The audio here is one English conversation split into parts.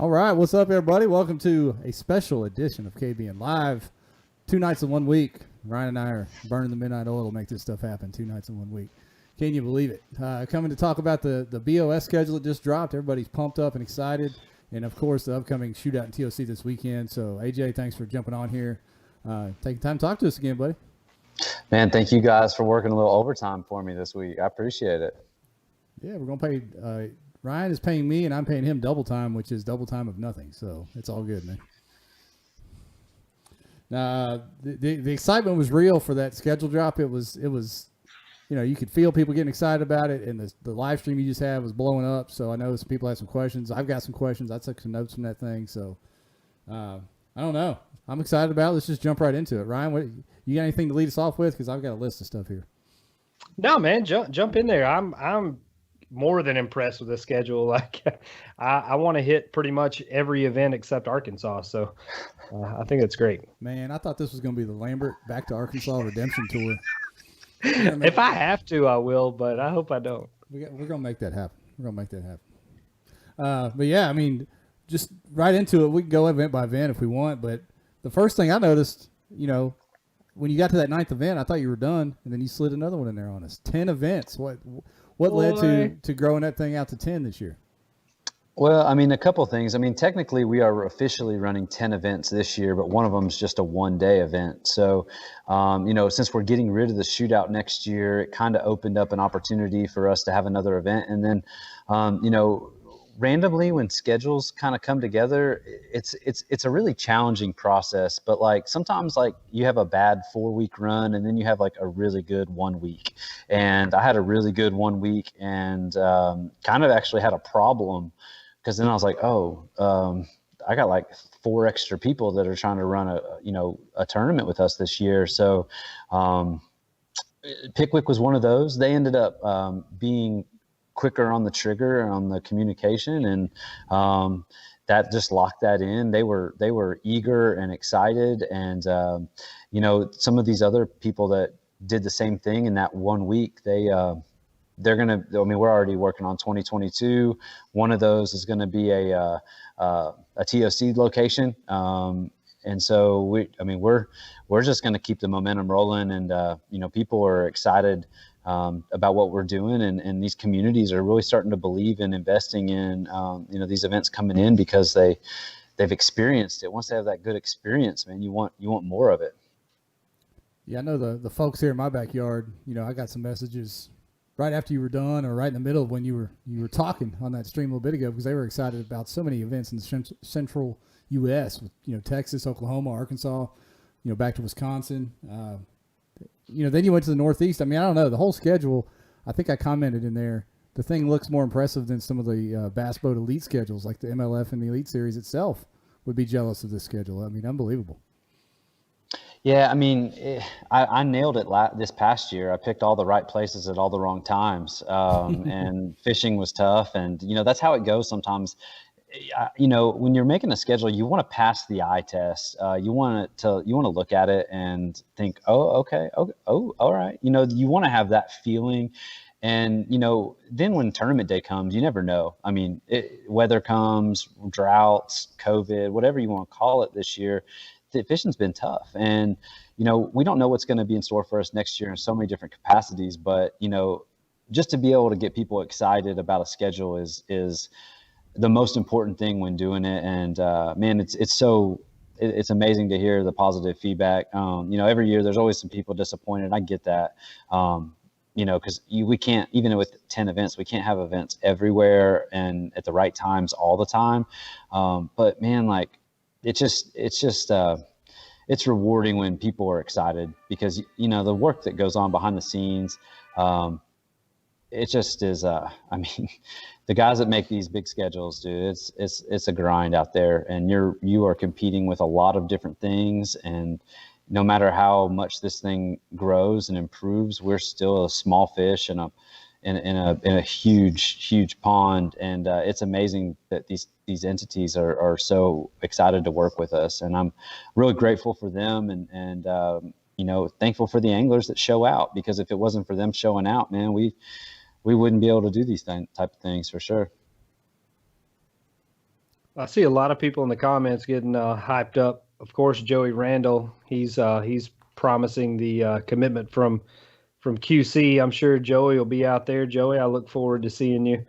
All right, what's up, everybody? Welcome to a special edition of KBN Live. 2 nights in 1 week. Ryan and I are burning the midnight oil to make this stuff happen. 2 nights in 1 week. Can you believe it? Coming to talk about the BOS schedule that just dropped. Everybody's pumped up and excited. And, of course, the upcoming shootout in TOC this weekend. So, AJ, thanks for jumping on here. Taking time to talk to us again, buddy. Man, thank you guys for working a little overtime for me this week. I appreciate it. Yeah, we're going to pay Ryan is paying me, and I'm paying him double time, which is double time of nothing. So it's all good, man. The excitement was real for that schedule drop. It was, you could feel people getting excited about it, and the live stream you just had was blowing up. So I know some people had some questions. I've got some questions. I took some notes from that thing. So I don't know. I'm excited about it. Let's just jump right into it. Ryan, you got anything to lead us off with? Because I've got a list of stuff here. No, man, jump in there. I'm more than impressed with the schedule. Like, I want to hit pretty much every event except Arkansas. So I think that's great. Man, I thought this was going to be the Lambert back to Arkansas redemption tour. If I have to, I will, but I hope I don't. We're going to make that happen. But yeah, I mean, just right into it. We can go event by event if we want. But the first thing I noticed, when you got to that 9th event, I thought you were done, and then you slid another one in there on us. 10 events. What led to growing that thing out to 10 this year? Well, I mean, a couple of things. I mean, technically, we are officially running 10 events this year, but one of them is just a one-day event. So, since we're getting rid of the shootout next year, it kind of opened up an opportunity for us to have another event. And then, randomly when schedules kind of come together, it's a really challenging process. But like sometimes like you have a bad 4-week run and then you have like a really good 1 week. And I had a really good 1 week and kind of actually had a problem because then I was like, I got like 4 extra people that are trying to run a tournament with us this year. So Pickwick was one of those. They ended up being quicker on the trigger on the communication, and that just locked that in. They were eager and excited, and some of these other people that did the same thing in that 1 week, they're gonna. I mean, we're already working on 2022. One of those is going to be a TOC location, and so we're just going to keep the momentum rolling, and people are excited about what we're doing, and these communities are really starting to believe in investing in these events coming in because they've experienced it. Once they have that good experience, man, you want more of it. Yeah, I know the folks here in my backyard. I got some messages right after you were done, or right in the middle of when you were talking on that stream a little bit ago, because they were excited about so many events in the central U.S. with Texas, Oklahoma, Arkansas, back to Wisconsin. Then you went to the Northeast. I mean, I don't know. The whole schedule, I think I commented in there, the thing looks more impressive than some of the Bass Boat Elite schedules, like the MLF and the Elite Series itself would be jealous of this schedule. I mean, unbelievable. Yeah, I mean, I nailed it this past year. I picked all the right places at all the wrong times, and fishing was tough. And, that's how it goes sometimes. When you're making a schedule, you want to pass the eye test. You want to look at it and think, all right. You want to have that feeling. And, then when tournament day comes, you never know. I mean, weather comes, droughts, COVID, whatever you want to call it this year, the fishing's been tough. And, we don't know what's going to be in store for us next year in so many different capacities. But, just to be able to get people excited about a schedule is the most important thing when doing it. And man, it's amazing to hear the positive feedback. Every year there's always some people disappointed. I get that. Because we can't, even with 10 events, we can't have events everywhere and at the right times all the time. But man, like it's rewarding when people are excited because the work that goes on behind the scenes. It just is. The guys that make these big schedules, dude, it's a grind out there, and you are competing with a lot of different things. And no matter how much this thing grows and improves, we're still a small fish in a huge pond. And it's amazing that these entities are so excited to work with us, and I'm really grateful for them and thankful for the anglers that show out, because if it wasn't for them showing out, man, we wouldn't be able to do these type of things for sure. I see a lot of people in the comments getting hyped up. Of course, Joey Randall, he's promising the commitment from QC. I'm sure Joey will be out there. Joey, I look forward to seeing you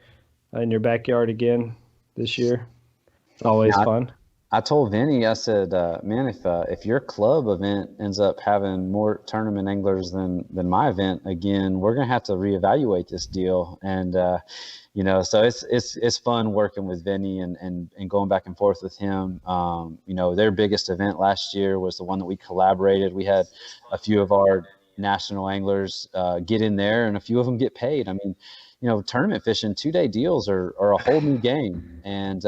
in your backyard again this year. It's always fun. I told Vinny, I said, man, if your club event ends up having more tournament anglers than my event again, we're gonna have to reevaluate this deal. And you know, so it's fun working with Vinny and going back and forth with him. You know, their biggest event last year was the one that we collaborated. We had a few of our national anglers get in there, and a few of them get paid. I mean, you know, tournament fishing 2-day deals are a whole new game. And,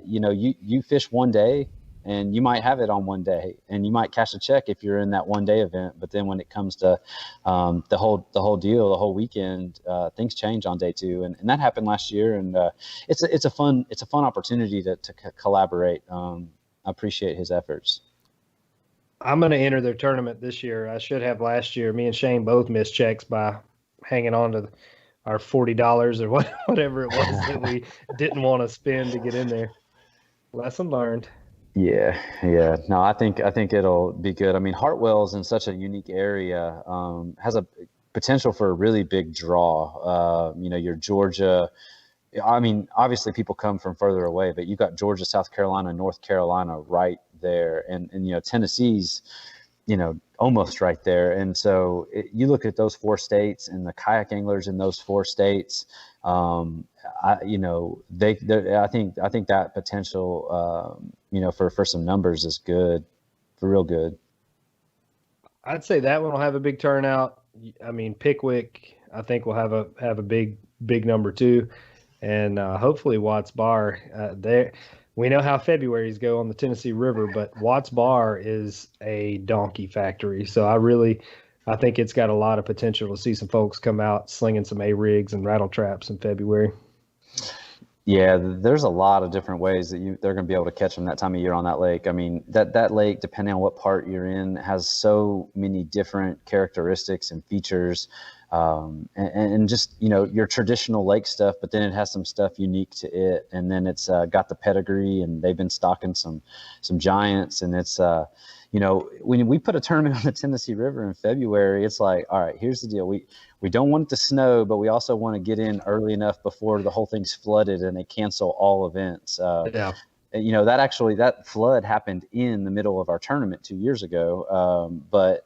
you know, you fish one day and you might have it on one day and you might cash a check if you're in that 1-day event. But then when it comes to the whole deal, the whole weekend, things change on day 2. And that happened last year. And it's a fun opportunity to collaborate. I appreciate his efforts. I'm going to enter their tournament this year. I should have last year. Me and Shane both missed checks by hanging on to our $40 or whatever it was that we didn't want to spend to get in there. Lesson learned. Yeah. No, I think it'll be good. I mean, Hartwell's in such a unique area, has a potential for a really big draw. You know, your Georgia. I mean, obviously people come from further away, but you've got Georgia, South Carolina, North Carolina right there, and you know, Tennessee's, you know, almost right there. And so you look at those 4 states and the kayak anglers in those 4 states, you know, I think that potential, you know, for some numbers is good, for real good. I'd say that one will have a big turnout. I mean, Pickwick, I think will have a big number too. And hopefully Watts Bar, there. We know how Februaries go on the Tennessee River, but Watts Bar is a donkey factory. So I think it's got a lot of potential to see some folks come out slinging some A-rigs and rattle traps in February. Yeah, there's a lot of different ways that they're going to be able to catch them that time of year on that lake. I mean, that lake, depending on what part you're in, has so many different characteristics and features. And just, you know, your traditional lake stuff, but then it has some stuff unique to it. And then it's got the pedigree, and they've been stocking some giants. And it's, you know, when we put a tournament on the Tennessee River in February, it's like, all right, here's the deal. We don't want it to snow, but we also want to get in early enough before the whole thing's flooded and they cancel all events. Yeah. You know, that flood happened in the middle of our tournament 2 years ago. But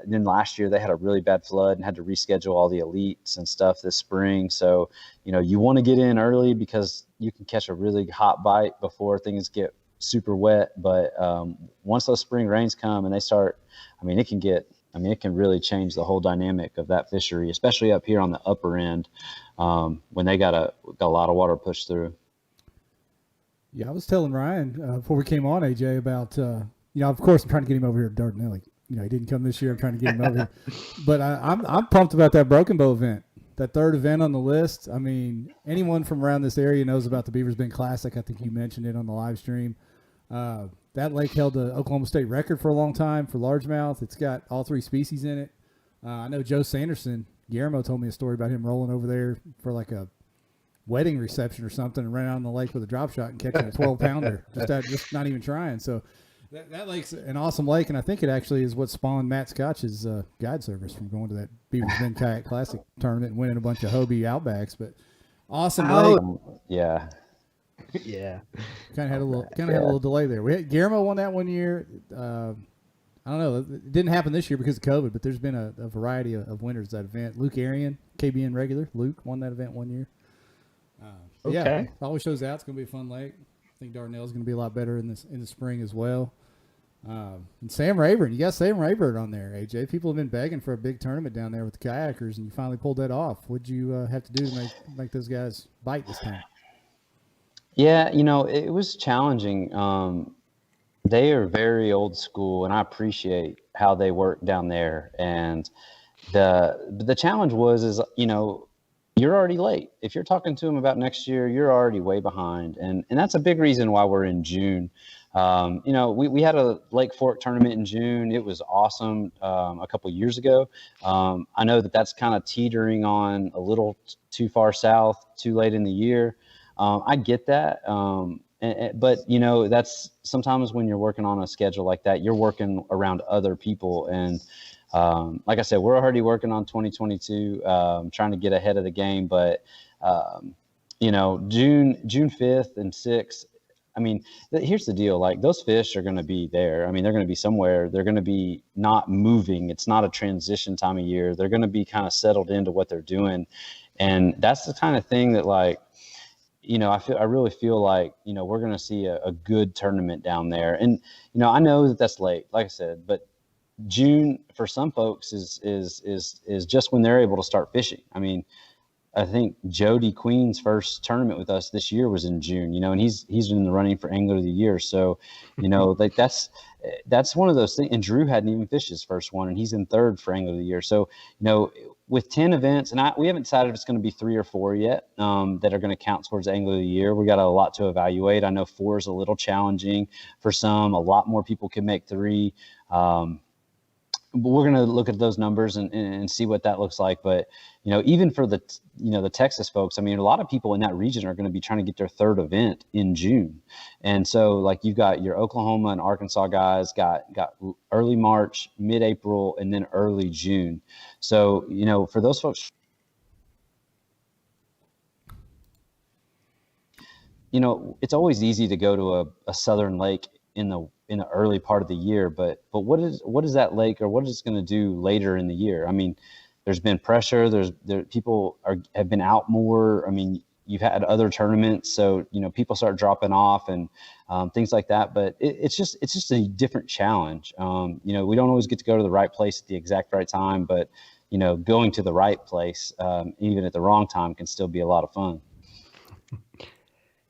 then last year they had a really bad flood and had to reschedule all the elites and stuff this spring. So, you know, you want to get in early because you can catch a really hot bite before things get super wet. But once those spring rains come and they start, I mean, it can really change the whole dynamic of that fishery, especially up here on the upper end when they got a lot of water pushed through. Yeah, I was telling Ryan before we came on, AJ, about, you know, of course I'm trying to get him over here to Dardanelle. You know, he didn't come this year. I'm trying to get him over here. But I'm pumped about that Broken Bow event, that 3rd event on the list. I mean, anyone from around this area knows about the Beavers Bend Classic. I think you mentioned it on the live stream. That lake held the Oklahoma State record for a long time for largemouth. It's got all 3 species in it. I know Joe Sanderson, Guillermo told me a story about him rolling over there for like a wedding reception or something and ran out on the lake with a drop shot and catching a 12-pounder, just not even trying. So that lake's an awesome lake, and I think it actually is what spawned Matt Scotch's guide service from going to that Beavers Bend Kayak Classic tournament and winning a bunch of Hobie Outbacks. But awesome lake. Yeah. Yeah. Kind of had a little delay there. We had Guillermo won that one year. I don't know. It didn't happen this year because of COVID, but there's been a variety of winners of that event. Luke Arian, KBN regular. Luke won that event one year. Okay. Yeah, it always shows out. It's going to be a fun lake. I think Dardanelle's going to be a lot better in the spring as well. And Sam Rayburn, you got Sam Rayburn on there, AJ. People have been begging for a big tournament down there with the kayakers, and you finally pulled that off. What'd you have to do to make those guys bite this time? Yeah, you know, it was challenging. They are very old school, and I appreciate how they work down there. And the challenge is, you know, you're already late. If you're talking to them about next year, you're already way behind. And that's a big reason why we're in June. You know, we had a Lake Fork tournament in June. It was awesome a couple of years ago. I know that's kind of teetering on a little too far south, too late in the year. I get that. But that's sometimes when you're working on a schedule like that, you're working around other people. And like I said, we're already working on 2022, trying to get ahead of the game. But June 5th and 6th. I mean, here's the deal. Like, those fish are going to be there. I mean, they're going to be somewhere. They're going to be not moving. It's not a transition time of year. They're going to be kind of settled into what they're doing. And that's the kind of thing that, like, I really feel like, we're going to see a good tournament down there. And, I know that that's late, like I said, but June for some folks is just when they're able to start fishing. I mean, I think Jody Queen's first tournament with us this year was in June, and he's in the running for Angler of the Year. So, like that's one of those things. And Drew hadn't even fished his first one, and he's in third for Angler of the Year. So, with 10 events, and we haven't decided if it's going to be 3 or 4 yet, that are going to count towards Angler of the Year. We got a lot to evaluate. I know 4 is a little challenging for some. A lot more people can make 3. But we're going to look at those numbers and see what that looks like. But, even for the Texas folks, I mean, a lot of people in that region are going to be trying to get their 3rd event in June. And so, like, you've got your Oklahoma and Arkansas guys got early March, mid-April, and then early June. So, for those folks, it's always easy to go to a southern lake in the early part of the year, but what is that lake, or what is it going to do later in the year? I mean, there's been pressure. People have been out more. I mean, you've had other tournaments, so people start dropping off and things like that. But it's just a different challenge. We don't always get to go to the right place at the exact right time, but going to the right place even at the wrong time can still be a lot of fun.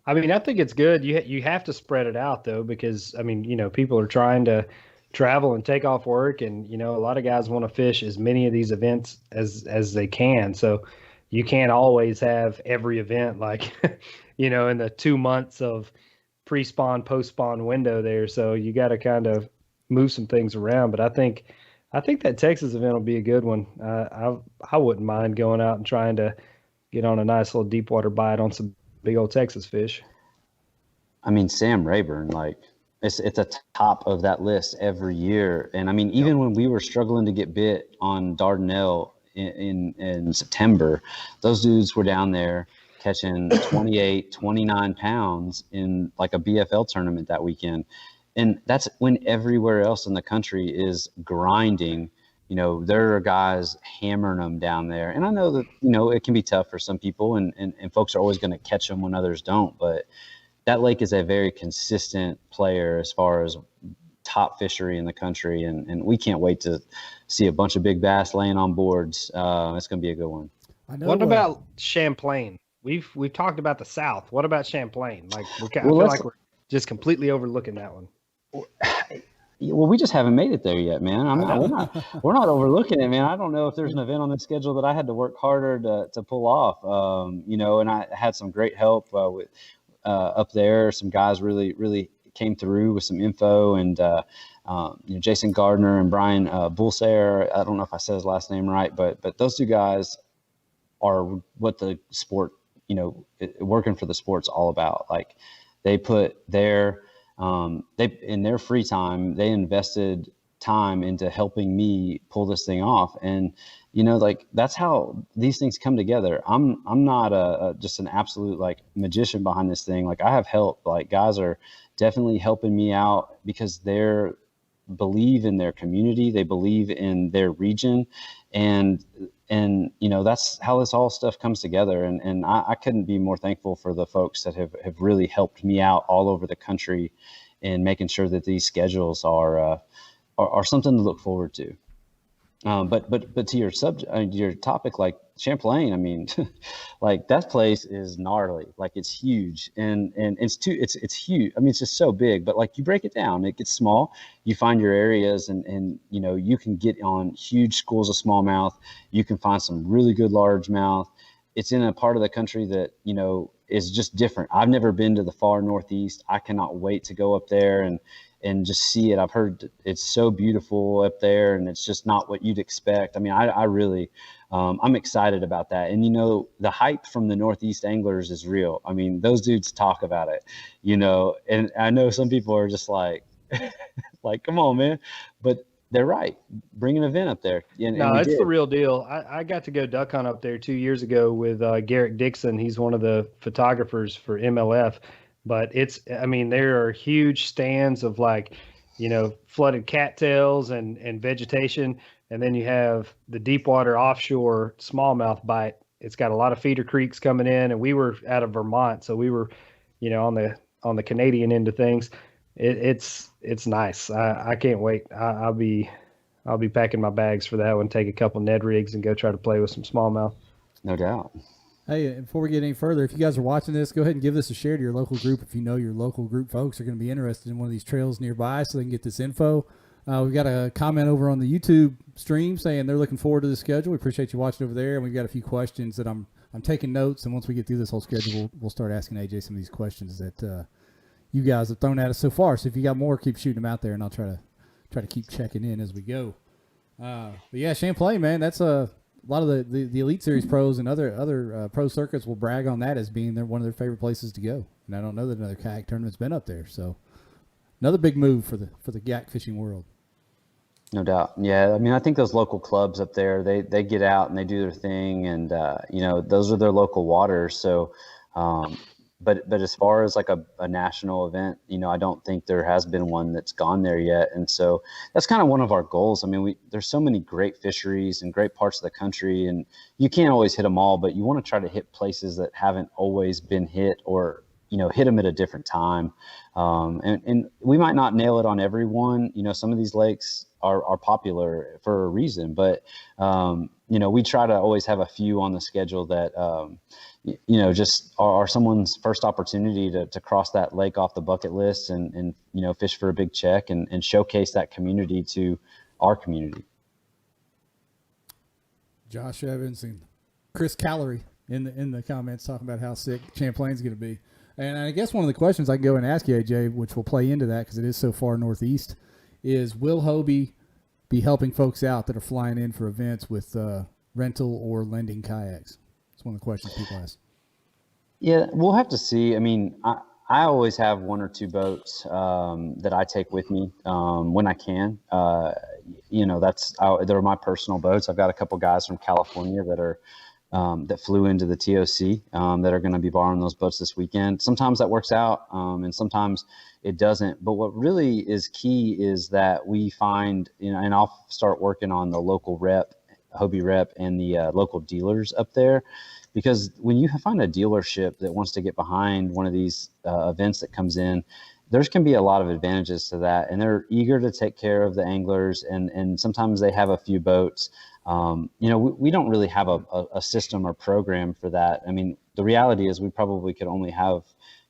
I mean, I think it's good. You have to spread it out, though, because, I mean, people are trying to travel and take off work, and, a lot of guys want to fish as many of these events as they can. So you can't always have every event like, in the 2 months of pre-spawn, post-spawn window there. So you got to kind of move some things around. But I think that Texas event will be a good one. I wouldn't mind going out and trying to get on a nice little deep water bite on some big old Texas fish. I mean, Sam Rayburn, like, it's at the top of that list every year. And I mean, even when we were struggling to get bit on Dardanelle in September, those dudes were down there catching 28, 29 pounds in like a BFL tournament that weekend. And that's when everywhere else in the country is grinding. There are guys hammering them down there. And I know that, it can be tough for some people, and folks are always going to catch them when others don't. But that lake is a very consistent player as far as top fishery in the country. And we can't wait to see a bunch of big bass laying on boards. It's going to be a good one. What about Champlain? We've talked about the South. What about Champlain? Like, I feel like we're just completely overlooking that one. Well, we just haven't made it there yet, man. We're not overlooking it, man. I don't know if there's an event on the schedule that I had to work harder to pull off. And I had some great help with up there. Some guys really came through with some info, and Jason Gardner and Brian Bullsayer. I don't know if I said his last name right, but those two guys are what the sport, working for the sport's all about. Like, they put their in their free time, they invested time into helping me pull this thing off. And, like, that's how these things come together. I'm not just an absolute like magician behind this thing. Like, I have help. Like, guys are definitely helping me out because they're believe in their community. They believe in their region. And that's how this all stuff comes together. And I couldn't be more thankful for the folks that have really helped me out all over the country in making sure that these schedules are something to look forward to. But to your subject, your topic, like Champlain, I mean, like, that place is gnarly. Like, it's huge, and it's huge. I mean, it's just so big. But like, you break it down, it gets small. You find your areas, and you can get on huge schools of smallmouth. You can find some really good largemouth. It's in a part of the country that is just different. I've never been to the far Northeast. I cannot wait to go up there and just see it. I've heard it's so beautiful up there, and it's just not what you'd expect. I mean, I really I'm excited about that. And, you know, the hype from the Northeast anglers is real. I mean, those dudes talk about it, you know, and I know some people are just like, like, come on, man. But they're right. Bring an event up there. And No, we it's the did. real deal. I got to go duck hunt up there 2 years ago with Garrett Dixon. He's one of the photographers for MLF. But I mean, there are huge stands of like, you know, flooded cattails and vegetation. And then you have the deep water offshore smallmouth bite. It's got a lot of feeder creeks coming in, and we were out of Vermont, so we were, you know, on the Canadian end of things. It's nice. I can't wait. I'll be packing my bags for that one. Take a couple Ned rigs and go try to play with some smallmouth. No doubt. Hey, before we get any further, if you guys are watching this, go ahead and give this a share to your local group. If you know your local group folks are going to be interested in one of these trails nearby, so they can get this info. We've got a comment over on the YouTube stream saying they're looking forward to the schedule. We appreciate you watching over there, and we've got a few questions that I'm taking notes. And once we get through this whole schedule, we'll start asking AJ some of these questions that you guys have thrown at us so far. So if you got more, keep shooting them out there, and I'll try to keep checking in as we go. But yeah, Champlain, man, that's a lot of the Elite Series pros and other pro circuits will brag on that as being one of their favorite places to go. And I don't know that another kayak tournament's been up there. So another big move for the yak fishing world. No doubt. Yeah. I mean, I think those local clubs up there, they get out and they do their thing, and, you know, those are their local waters. So, but as far as like a national event, you know, I don't think there has been one that's gone there yet. And so that's kind of one of our goals. I mean, there's so many great fisheries and great parts of the country, and you can't always hit them all, but you want to try to hit places that haven't always been hit, or, you know, hit them at a different time. And we might not nail it on every one. You know, some of these lakes are popular for a reason, but, you know, we try to always have a few on the schedule that, you know, just are someone's first opportunity to cross that lake off the bucket list and you know, fish for a big check and showcase that community to our community. Josh Evans and Chris Calorie in the comments talking about how sick Champlain's going to be. And I guess one of the questions I can go and ask you, AJ, which will play into that because it is so far northeast, is will Hobie be helping folks out that are flying in for events with rental or lending kayaks? It's one of the questions people ask. Yeah, we'll have to see. I mean, I always have one or two boats that I take with me when I can. You know, they're my personal boats. I've got a couple guys from California that are that flew into the TOC that are going to be borrowing those boats this weekend. Sometimes that works out, and sometimes it doesn't. But what really is key is that we find, you know, and I'll start working on the local rep, Hobie rep, and the local dealers up there. Because when you find a dealership that wants to get behind one of these events that comes in, there's can be a lot of advantages to that. And they're eager to take care of the anglers. And sometimes they have a few boats. You know, we don't really have a system or program for that. I mean, the reality is we probably could only have,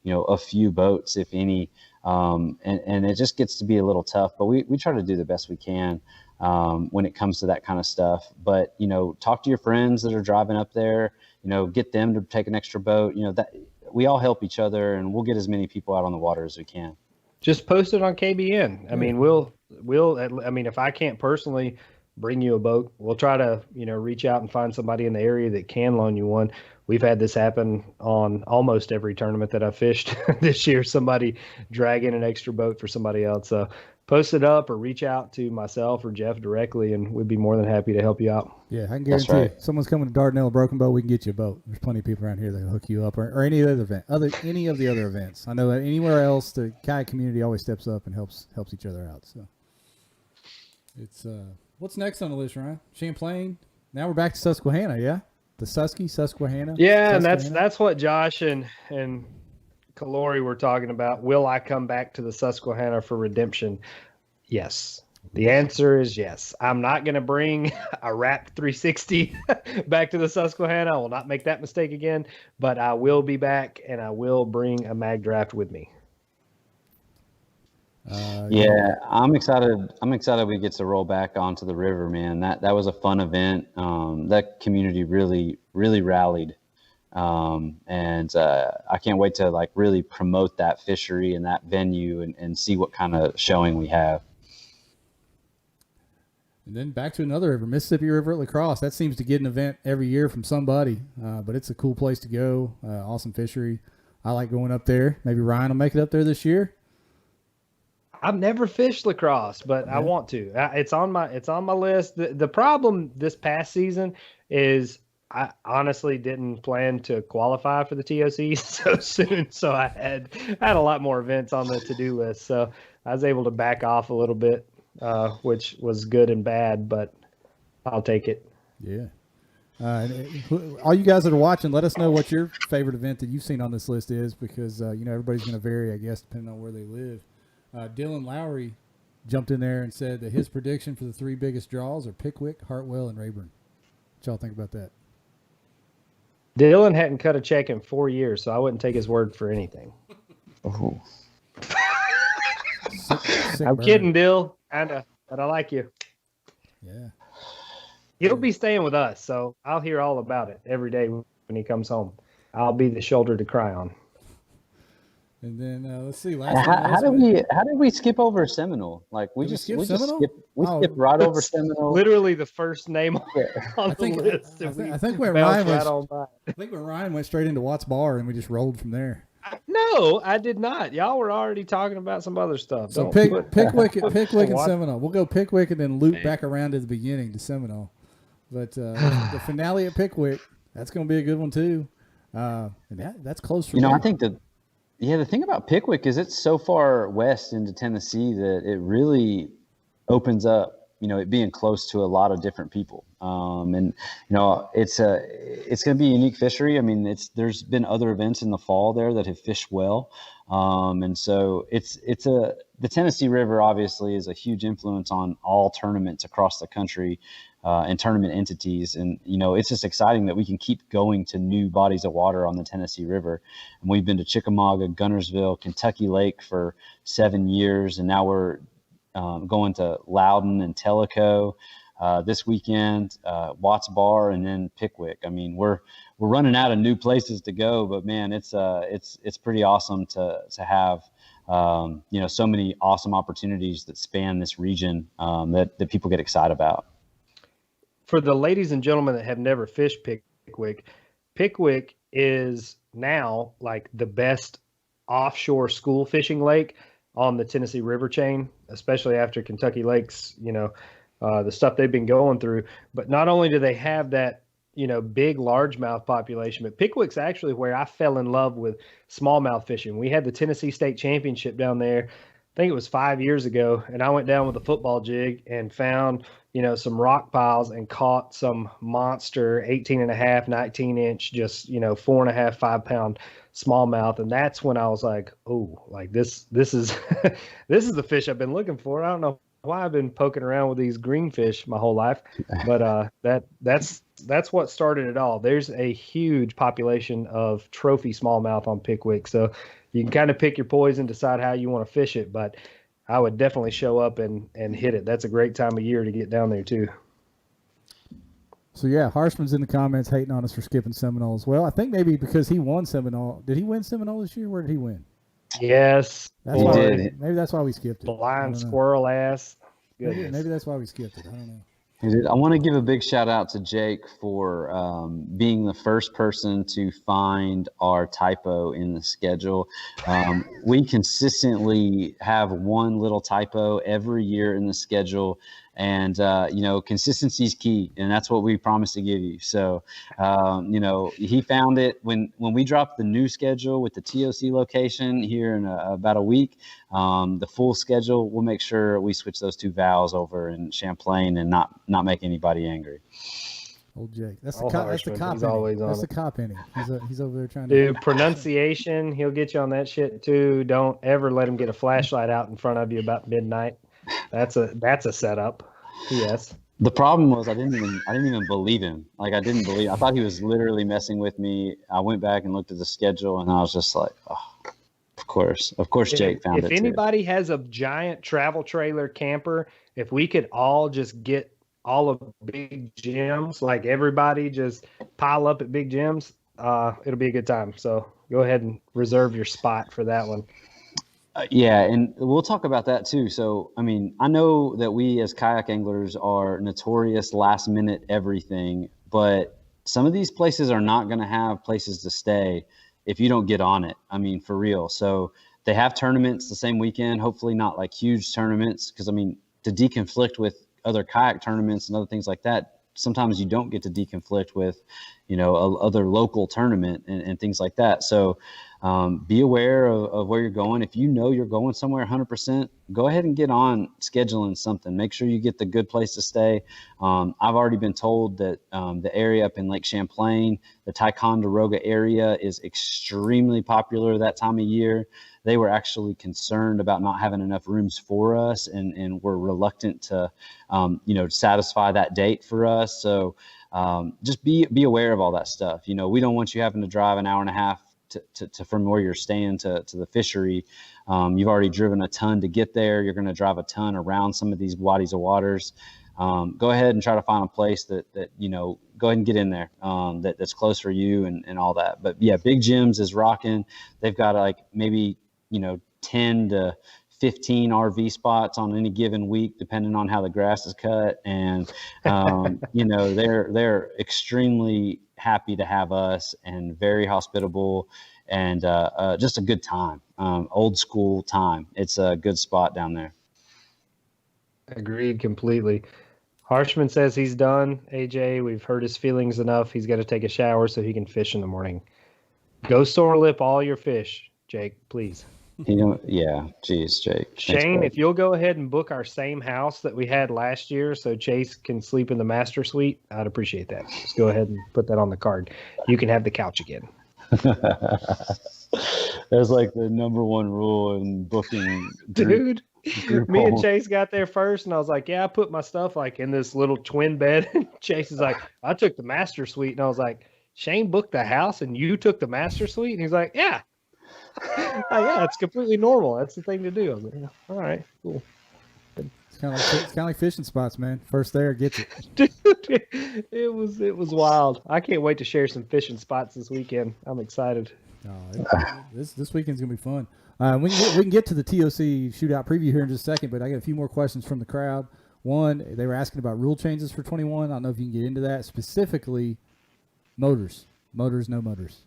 you know, a few boats, if any. And it just gets to be a little tough. But we try to do the best we can when it comes to that kind of stuff. But, you know, talk to your friends that are driving up there. You know, get them to take an extra boat. You know, that we all help each other, and we'll get as many people out on the water as we can. Just post it on KBN. I mean, I mean, if I can't personally bring you a boat, we'll try to, you know, reach out and find somebody in the area that can loan you one. We've had this happen on almost every tournament that I fished this year, somebody dragging an extra boat for somebody else. So post it up or reach out to myself or Jeff directly, and we'd be more than happy to help you out. Yeah, I can guarantee you, someone's coming to Dardanelle Broken Boat, we can get you a boat. There's plenty of people around here that will hook you up, or any other event, any of the other events. I know that anywhere else, the kayak community always steps up and helps each other out. So it's what's next on the list, Ryan? Champlain. Now we're back to Susquehanna, yeah. The Susquehanna. Yeah, and that's what Josh and Kalori were talking about. Will I come back to the Susquehanna for redemption? Yes. The answer is yes. I'm not going to bring a wrapped 360 back to the Susquehanna. I will not make that mistake again, but I will be back, and I will bring a mag draft with me. Yeah, I'm excited. I'm excited we get to roll back onto the river, man. That was a fun event. That community really rallied. And I can't wait to like really promote that fishery and that venue and see what kind of showing we have. And then back to another river, Mississippi River at La Crosse. That seems to get an event every year from somebody, but it's a cool place to go. Awesome fishery. I like going up there. Maybe Ryan will make it up there this year. I've never fished La Crosse, but I want to. It's on my list. The problem this past season is I honestly didn't plan to qualify for the TOC so soon, so I had a lot more events on the to-do list. So I was able to back off a little bit, which was good and bad, but I'll take it. Yeah. All you guys that are watching, let us know what your favorite event that you've seen on this list is, because everybody's going to vary, I guess, depending on where they live. Dylan Lowry jumped in there and said that his prediction for the 3 biggest draws are Pickwick, Hartwell, and Rayburn. What y'all think about that? Dylan hadn't cut a check in 4 years, so I wouldn't take his word for anything. Oh. I'm kidding, Dill. Kinda, but I like you. Yeah. He'll be staying with us, so I'll hear all about it every day when he comes home. I'll be the shoulder to cry on. And then let's see. How did we skip over Seminole? Like we skip right over Seminole. Literally the first name on the list. I think when Ryan went straight into Watts Bar and we just rolled from there. No, I did not. Y'all were already talking about some other stuff. So Pickwick and Seminole. We'll go Pickwick and then loop back around to the beginning to Seminole. But the finale at Pickwick, that's going to be a good one too. And that's close for me. I think the thing about Pickwick is it's so far west into Tennessee that it really opens up, it being close to a lot of different people. It's going to be a unique fishery. I mean, there's been other events in the fall there that have fished well. And so the Tennessee River obviously is a huge influence on all tournaments across the country, and tournament entities. And, it's just exciting that we can keep going to new bodies of water on the Tennessee River. And we've been to Chickamauga, Gunnersville, Kentucky Lake for 7 years. And now we're going to Loudon and Tellico this weekend, Watts Bar, and then Pickwick. I mean, we're running out of new places to go, but man, it's pretty awesome to have, so many awesome opportunities that span this region that people get excited about. For the ladies and gentlemen that have never fished Pickwick is now like the best offshore school fishing lake on the Tennessee River chain, especially after Kentucky Lakes, the stuff they've been going through. But not only do they have that, big largemouth population, but Pickwick's actually where I fell in love with smallmouth fishing. We had the Tennessee State Championship down there, I think it was 5 years ago, and I went down with a football jig and found, some rock piles and caught some monster 18.5, 19-inch, just, 4.5, 5-pound smallmouth. And that's when I was like, oh, like this is this is the fish I've been looking for. I don't know why I've been poking around with these greenfish my whole life, but that's what started it all. There's a huge population of trophy smallmouth on Pickwick, so you can kind of pick your poison, decide how you want to fish it, but I would definitely show up and hit it. That's a great time of year to get down there too. So yeah, Harshman's in the comments hating on us for skipping Seminole as well. I think maybe because he won Seminole. Did he win Seminole this year? Where did he win? Yes. Maybe that's why we skipped it. Blind squirrel ass. Maybe that's why we skipped it. I don't know. I want to give a big shout out to Jake for being the first person to find our typo in the schedule. We consistently have one little typo every year in the schedule, and consistency is key, and that's what we promise to give you. So, he found it when we dropped the new schedule with the TOC location here in about a week. The full schedule, we'll make sure we switch those 2 vowels over in Champlain and not make anybody angry. Old Jake. That's the cop. That's the cop inning. He's over there trying to. Dude, pronunciation. He'll get you on that shit too. Don't ever let him get a flashlight out in front of you about midnight. That's a setup. Yes. The problem was I didn't even believe him. Like I thought he was literally messing with me. I went back and looked at the schedule and I was just like, oh, of course Jake found it. If anybody has a giant travel trailer camper, if we could all just get all of Big Jim's, like everybody just pile up at Big Jim's, it'll be a good time. So go ahead and reserve your spot for that one. Yeah, and we'll talk about that too. So, I mean, I know that we as kayak anglers are notorious last minute everything, but some of these places are not going to have places to stay if you don't get on it. I mean, for real. So they have tournaments the same weekend, hopefully not like huge tournaments, because I mean, to deconflict with other kayak tournaments and other things like that, sometimes you don't get to deconflict with, other local tournament and things like that. So be aware of where you're going. If you know you're going somewhere 100%, go ahead and get on scheduling something. Make sure you get the good place to stay. I've already been told that the area up in Lake Champlain, the Ticonderoga area, is extremely popular that time of year. They were actually concerned about not having enough rooms for us and were reluctant to, satisfy that date for us. So just be aware of all that stuff. We don't want you having to drive an hour and a half to from where you're staying to the fishery. You've already driven a ton to get there. You're going to drive a ton around some of these bodies of waters. Go ahead and try to find a place that go ahead and get in there that's close for you and all that. But yeah, Big Jim's is rocking. They've got like maybe 10 to 15 RV spots on any given week, depending on how the grass is cut. And, they're extremely happy to have us and very hospitable and just a good time, old school time. It's a good spot down there. Agreed completely. Harshman says he's done. AJ, we've hurt his feelings enough. He's got to take a shower so he can fish in the morning. Go store lip all your fish, Jake, please. Yeah, geez, Jake. Shane, if you'll go ahead and book our same house that we had last year so Chase can sleep in the master suite, I'd appreciate that. Just go ahead and put that on the card. You can have the couch again. That's like the number one rule in booking. Dude, me and Chase got there first, and I was like, yeah, I put my stuff like in this little twin bed. And Chase is like, I took the master suite. And I was like, Shane booked the house and you took the master suite? And he's like, yeah. Yeah, it's completely normal. That's the thing to do. I was like, all right, cool. It's kind of like fishing spots, man. First there gets it. Dude, it was wild. I can't wait to share some fishing spots this weekend. I'm excited. This weekend's gonna be fun. We can get to the TOC shootout preview here in just a second, but I got a few more questions from the crowd. One, they were asking about rule changes for 21. I don't know if you can get into that, specifically motors, no motors.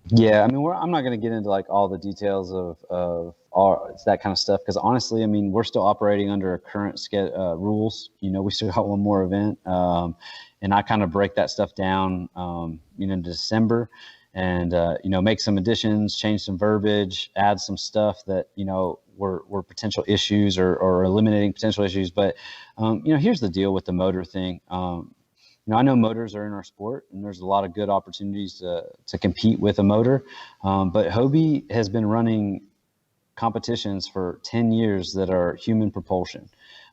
Yeah, I mean, I'm not going to get into like all the details of that kind of stuff because honestly, I mean, we're still operating under current rules. We still got one more event, and I kind of break that stuff down, in December, and make some additions, change some verbiage, add some stuff that were potential issues or eliminating potential issues. But here's the deal with the motor thing. I know motors are in our sport, and there's a lot of good opportunities to compete with a motor. But Hobie has been running competitions for 10 years that are human propulsion.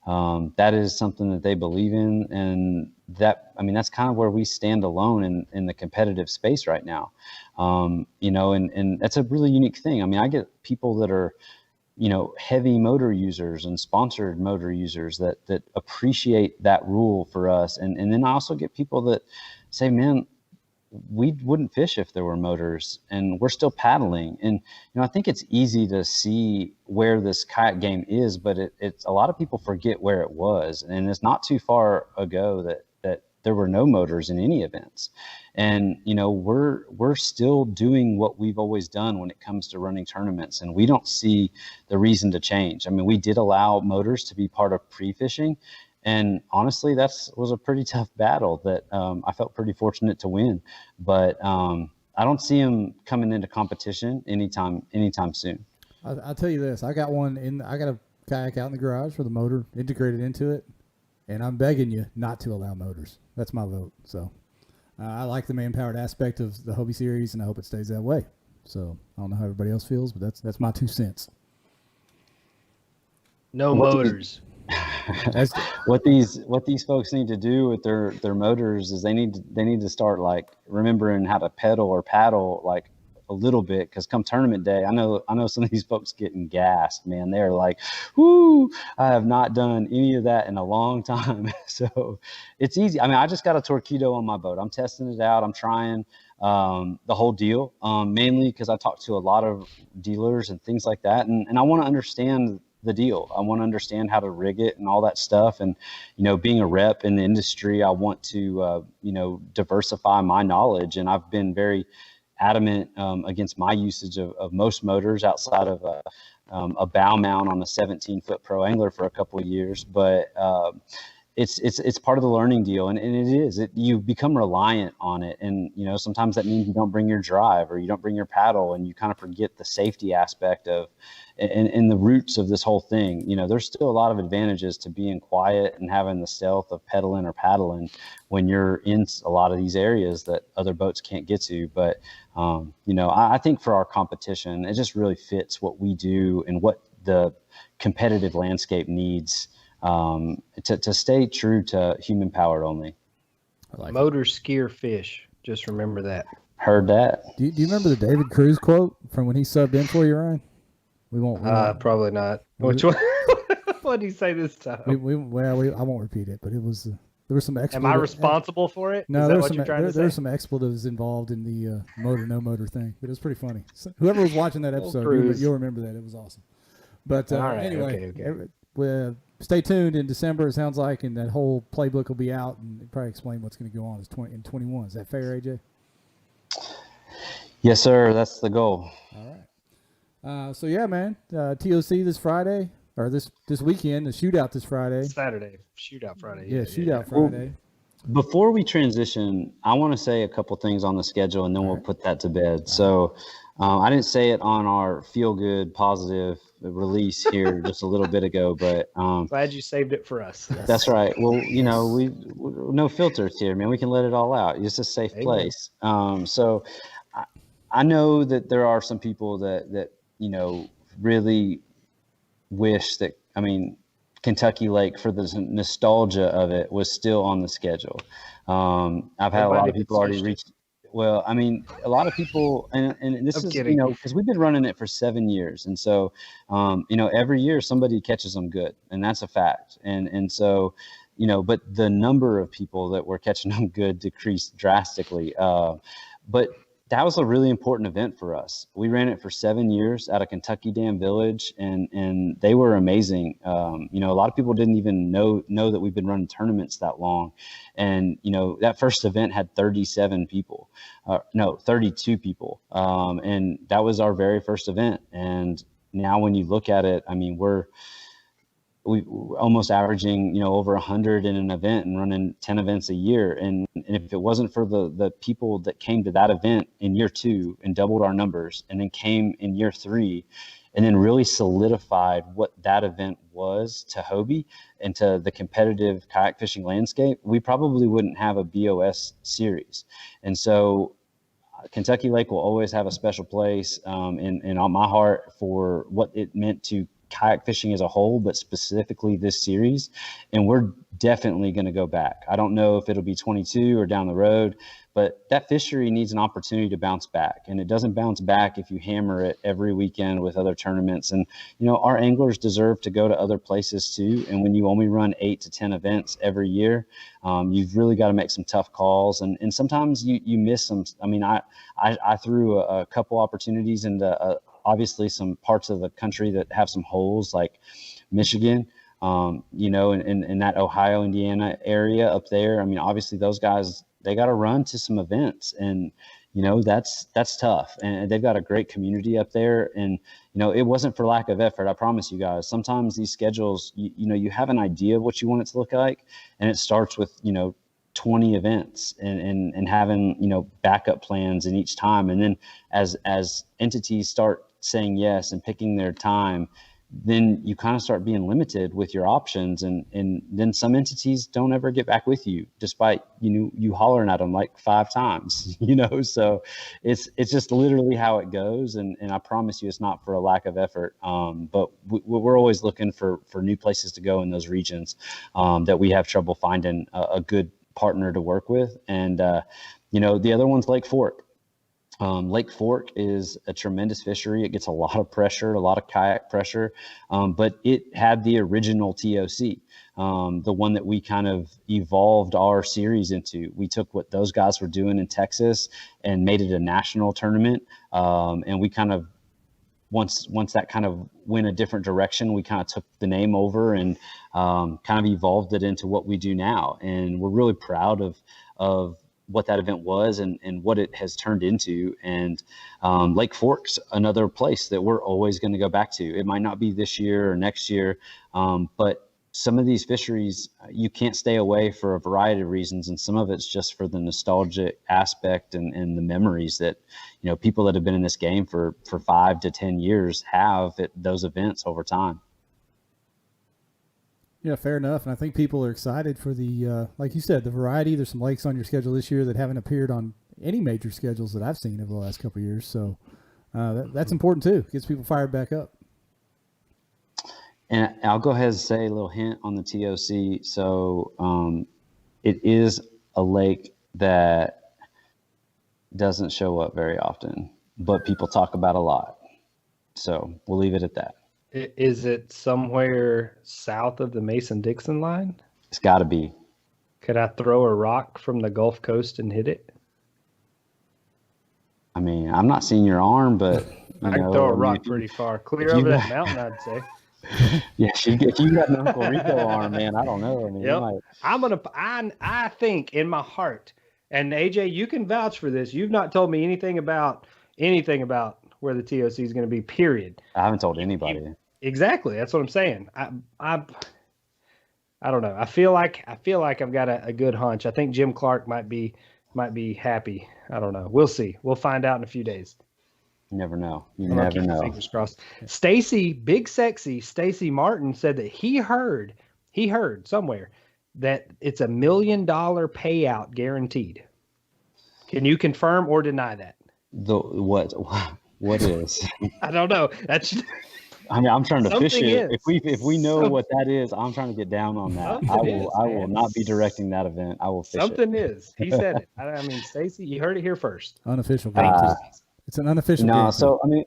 That is something that they believe in, and that's kind of where we stand alone in the competitive space right now. And that's a really unique thing. I mean, I get people that are heavy motor users and sponsored motor users that appreciate that rule for us. And then I also get people that say, man, we wouldn't fish if there were motors and we're still paddling. And, I think it's easy to see where this kayak game is, but it's a lot of people forget where it was. And it's not too far ago that there were no motors in any events. And, we're still doing what we've always done when it comes to running tournaments. And we don't see the reason to change. I mean, we did allow motors to be part of pre-fishing. And honestly, was a pretty tough battle that I felt pretty fortunate to win. But I don't see them coming into competition anytime soon. I'll tell you this. I got a kayak out in the garage with a motor integrated into it. And I'm begging you not to allow motors. That's my vote. So I like the man-powered aspect of the Hobie series, and I hope it stays that way. So I don't know how everybody else feels, but that's my 2 cents. No motors. What these folks need to do with their motors is they need to start like remembering how to pedal or paddle like a little bit, because come tournament day, I know some of these folks getting gassed, man. They're like, whoo, I have not done any of that in a long time. So it's easy. I mean, I just got a Torpedo on my boat. I'm testing it out. I'm trying. the whole deal, mainly because I talk to a lot of dealers and things like that. And I want to understand the deal. I want to understand how to rig it and all that stuff. And, being a rep in the industry, I want to, diversify my knowledge. And I've been very adamant against my usage of most motors outside of a bow mount on a 17-foot pro angler for a couple of years. But it's part of the learning deal, and you become reliant on it. And sometimes that means you don't bring your drive or you don't bring your paddle, and you kind of forget the safety aspect of and the roots of this whole thing. There's still a lot of advantages to being quiet and having the stealth of pedaling or paddling when you're in a lot of these areas that other boats can't get to. But I think for our competition, it just really fits what we do and what the competitive landscape needs, to stay true to human powered only. Motor skier fish. Just remember that. Heard that. Do you remember the David Cruz quote from when he subbed in for you, Ryan? We won't. Probably not. Which one? What did he say this time? I won't repeat it, but it was there were some expletives. Am I responsible for it? No, Is that what you're trying to say? There were some expletives involved in the motor no motor thing, but it was pretty funny. So, whoever was watching that episode, you'll remember that. It was awesome. But anyway, okay. Stay tuned in December. It sounds like, and that whole playbook will be out, and probably explain what's going to go on in 21. Is that fair, AJ? Yes, sir. That's the goal. All right. So yeah, man. TOC this Friday or this weekend. The shootout this Friday. Saturday. Shootout Friday. Yeah, shootout Friday. Well, before we transition, I want to say a couple things on the schedule, and then we'll put that to bed. So I didn't say it on our feel good, positive release here just a little bit ago, but glad you saved it for us. That's right. Well, we no filters here, man. We can let it all out. It's a safe place. So I know that there are some people that really wish that, Kentucky Lake, for the nostalgia of it, was still on the schedule. I've had a lot of people already reach. Well, a lot of people, and this is, because we've been running it for 7 years. And so, every year somebody catches them good, and that's a fact. And so, but the number of people that were catching them good decreased drastically. But that was a really important event for us. We ran it for 7 years out of Kentucky Dam Village, and they were amazing. A lot of people didn't even know that we've been running tournaments that long. And, that first event had 32 people. And that was our very first event. And now when you look at it, we almost averaging, over 100 in an event and running 10 events a year. And if it wasn't for the people that came to that event in year 2 and doubled our numbers, and then came in year 3 and then really solidified what that event was to Hobie and to the competitive kayak fishing landscape, we probably wouldn't have a BOS series. And so Kentucky Lake will always have a special place in on my heart for what it meant to kayak fishing as a whole, but specifically this series. And we're definitely going to go back. I don't know if it'll be 22 or down the road, but that fishery needs an opportunity to bounce back. And it doesn't bounce back if you hammer it every weekend with other tournaments. And, our anglers deserve to go to other places too. And when you only run 8 to 10 events every year, you've really got to make some tough calls. And sometimes you miss some. I threw a couple opportunities into obviously some parts of the country that have some holes, like Michigan, in that Ohio, Indiana area up there. Obviously those guys, they got to run to some events, and, that's tough. And they've got a great community up there. And, it wasn't for lack of effort. I promise you guys, sometimes these schedules, you have an idea of what you want it to look like. And it starts with, 20 events and having, backup plans in each time. And then as entities start saying yes and picking their time, then you kind of start being limited with your options. And then some entities don't ever get back with you, despite, you hollering at them like 5 times, so it's just literally how it goes. And I promise you, it's not for a lack of effort. But we're always looking for new places to go in those regions that we have trouble finding a good partner to work with. And, the other one's Lake Fork. Lake Fork is a tremendous fishery. It gets a lot of pressure, a lot of kayak pressure, but it had the original TOC, the one that we kind of evolved our series into. We took what those guys were doing in Texas and made it a national tournament, and we kind of once that kind of went a different direction, we kind of took the name over and kind of evolved it into what we do now. And we're really proud of what that event was and what it has turned into. And Lake Fork's another place that we're always going to go back to. It might not be this year or next year, but some of these fisheries, you can't stay away for a variety of reasons. And some of it's just for the nostalgic aspect and the memories that, people that have been in this game for 5 to 10 years have at those events over time. Yeah, fair enough. And I think people are excited for the, like you said, the variety. There's some lakes on your schedule this year that haven't appeared on any major schedules that I've seen over the last couple of years. So that's important too. Gets people fired back up. And I'll go ahead and say a little hint on the TOC. So it is a lake that doesn't show up very often, but people talk about a lot. So we'll leave it at that. Is it somewhere south of the Mason-Dixon line? It's got to be. Could I throw a rock from the Gulf Coast and hit it? I mean, I'm not seeing your arm, but I can throw a rock pretty far. Clear over that mountain, I'd say. Yeah, if you got an Uncle Rico arm, man, I don't know. I mean, yep. I think in my heart, and AJ, you can vouch for this. You've not told me anything about where the TOC is going to be, period. I haven't told anybody. Exactly. That's what I'm saying. I don't know. I feel like I've got a good hunch. I think Jim Clark might be happy. I don't know. We'll see. We'll find out in a few days. You never know. You never know. Fingers crossed. Stacy, big sexy Stacy Martin said that he heard somewhere that it's $1 million payout guaranteed. Can you confirm or deny that? What is? I don't know. That's. I mean, I'm trying to fish it. If we know what that is, I'm trying to get down on that. I will not be directing that event. I will fish something it. Is. He said it. I mean, Stacy, you heard it here first. Unofficial. It's an unofficial. No, guarantee. So I mean,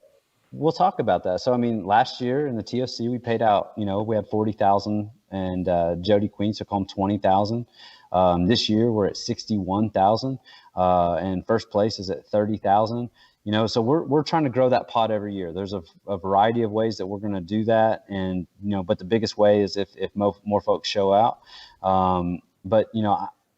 we'll talk about that. So I mean, last year in the TOC, we paid out. We had 40,000, and Jody Queen took home 20,000. This year we're at 61,000, and first place is at 30,000. So we're trying to grow that pot every year. There's a variety of ways that we're going to do that, and but the biggest way is if more folks show out. But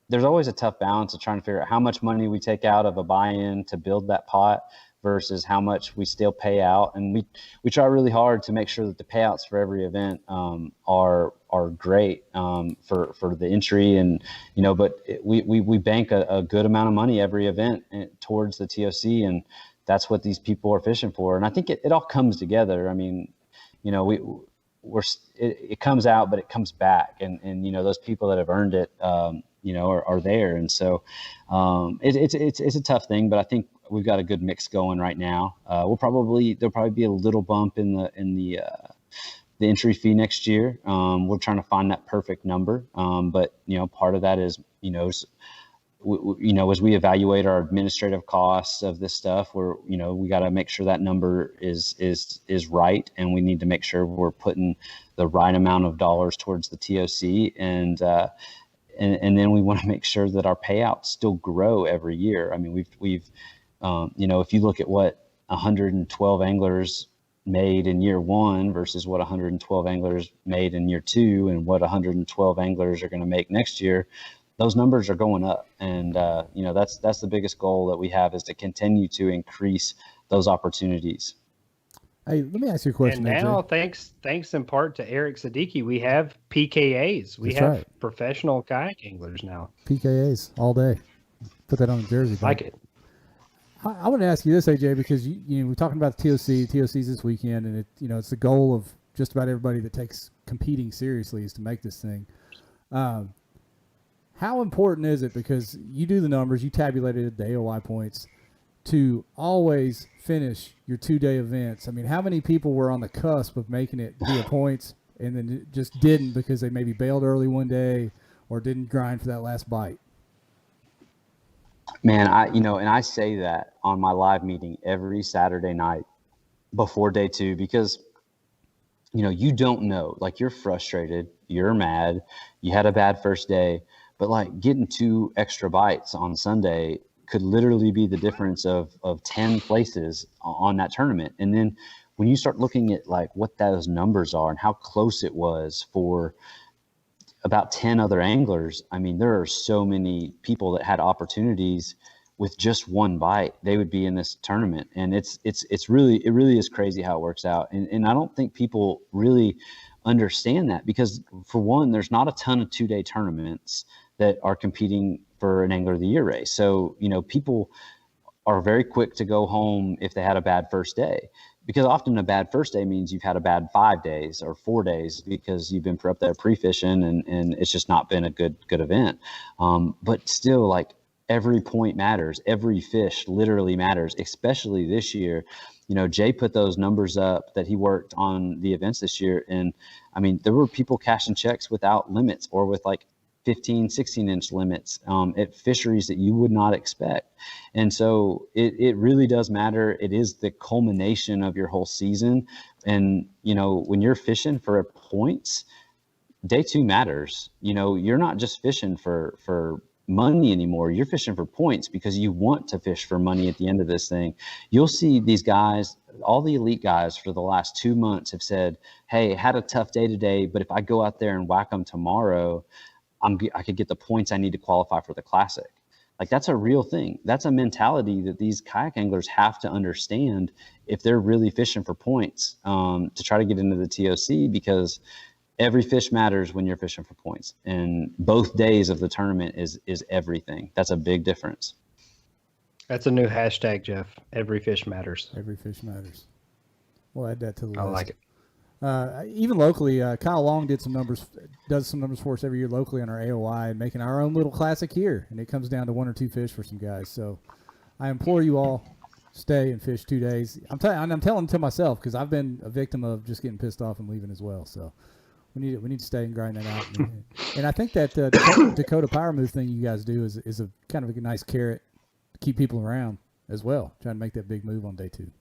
there's always a tough balance of trying to figure out how much money we take out of a buy-in to build that pot versus how much we still pay out. And we try really hard to make sure that the payouts for every event are great for the entry, and but we bank a good amount of money every event towards the TOC, and that's what these people are fishing for. And I think it all comes together. I mean, it comes out, but it comes back, and those people that have earned it are there. And so it's a tough thing, but I think we've got a good mix going right now. There'll probably be a little bump in the entry fee next year. We're trying to find that perfect number. But part of that is, as we evaluate our administrative costs of this stuff, we got to make sure that number is right, and we need to make sure we're putting the right amount of dollars towards the TOC, and then we want to make sure that our payouts still grow every year. I mean, we've if you look at what 112 anglers made in year one versus what 112 anglers made in year two, and what 112 anglers are going to make next year, those numbers are going up. And, that's the biggest goal that we have, is to continue to increase those opportunities. Hey, let me ask you a question. And now, thanks in part to Eric Siddiqui, we have PKAs. We have professional kayak anglers now. PKAs all day. Put that on the jersey. Like it. I want to ask you this, AJ, because we're talking about the TOC. TOC's this weekend, and it's the goal of just about everybody that takes competing seriously is to make this thing. How important is it, because you do the numbers, you tabulated the AOI points, to always finish your 2-day events? I mean, how many people were on the cusp of making it via points and then just didn't because they maybe bailed early one day or didn't grind for that last bite? Man, and I say that on my live meeting every Saturday night before day 2, because you don't know, like, you're frustrated, you're mad, you had a bad first day, but like getting 2 extra bites on Sunday could literally be the difference of 10 places on that tournament. And then when you start looking at like what those numbers are and how close it was for about 10 other anglers, I mean, there are so many people that had opportunities with just 1 bite. They would be in this tournament. And it really is crazy how it works out. And I don't think people really understand that, because for one, there's not a ton of 2-day tournaments that are competing for an Angler of the Year race. So, people are very quick to go home if they had a bad first day, because often a bad first day means you've had a bad 5 days or 4 days because you've been up there pre-fishing and it's just not been a good event. But still, like, every point matters. Every fish literally matters, especially this year. Jay put those numbers up that he worked on the events this year. And I mean, there were people cashing checks without limits or with like 15, 16-inch limits at fisheries that you would not expect. And so it really does matter. It is the culmination of your whole season. And, when you're fishing for points, day 2 matters. You're not just fishing for money anymore. You're fishing for points because you want to fish for money at the end of this thing. You'll see these guys, all the elite guys for the last 2 months have said, hey, had a tough day today, but if I go out there and whack them tomorrow, I could get the points I need to qualify for the Classic. Like, that's a real thing. That's a mentality that these kayak anglers have to understand if they're really fishing for points, to try to get into the TOC, because every fish matters when you're fishing for points. And both days of the tournament is everything. That's a big difference. That's a new hashtag, Jeff. Every fish matters. Every fish matters. We'll add that to the list. I like it. Even locally, Kyle Long does some numbers for us every year locally on our AOI, and making our own little classic here. And it comes down to 1 or 2 fish for some guys. So I implore you all, stay and fish 2 days. I'm telling to myself, because I've been a victim of just getting pissed off and leaving as well. So we need to stay and grind that out. And I think that Dakota Power Move thing you guys do is a kind of a nice carrot to keep people around as well, trying to make that big move on day 2.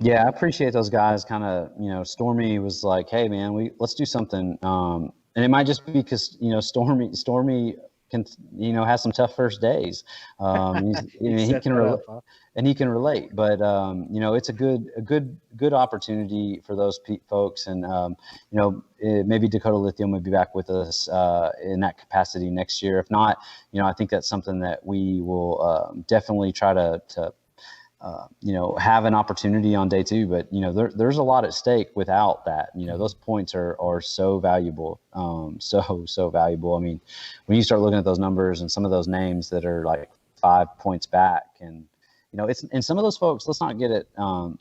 Yeah, I appreciate those guys. Kind of, Stormy was like, "Hey, man, let's do something." And it might just be because Stormy can, has some tough first days. He can relate, and he can relate. But it's a good opportunity for those folks. And maybe Dakota Lithium will be back with us in that capacity next year. If not, I think that's something that we will definitely try to have an opportunity on day 2, but there's a lot at stake without that. Those points are so valuable, so valuable. I mean, when you start looking at those numbers and some of those names that are like 5 points back, and and some of those folks, let's not get it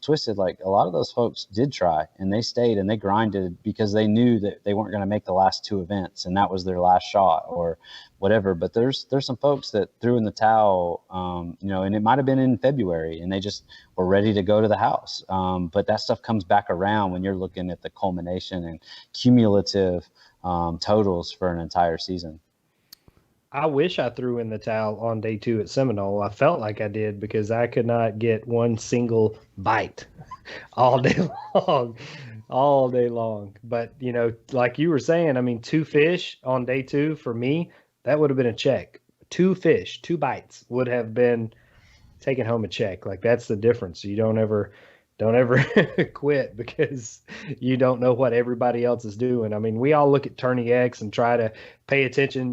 twisted. Like, a lot of those folks did try, and they stayed and they grinded because they knew that they weren't going to make the last 2 events, and that was their last shot or whatever. But there's some folks that threw in the towel, and it might have been in February, and they just were ready to go to the house. But that stuff comes back around when you're looking at the culmination and cumulative totals for an entire season. I wish I threw in the towel on day 2 at Seminole. I felt like I did, because I could not get one single bite all day long. But, like you were saying, I mean, 2 fish on day 2 for me, that would have been a check. 2 fish, 2 bites would have been taking home a check. Like, that's the difference. You don't ever quit because you don't know what everybody else is doing. I mean, we all look at Tourney X and try to pay attention,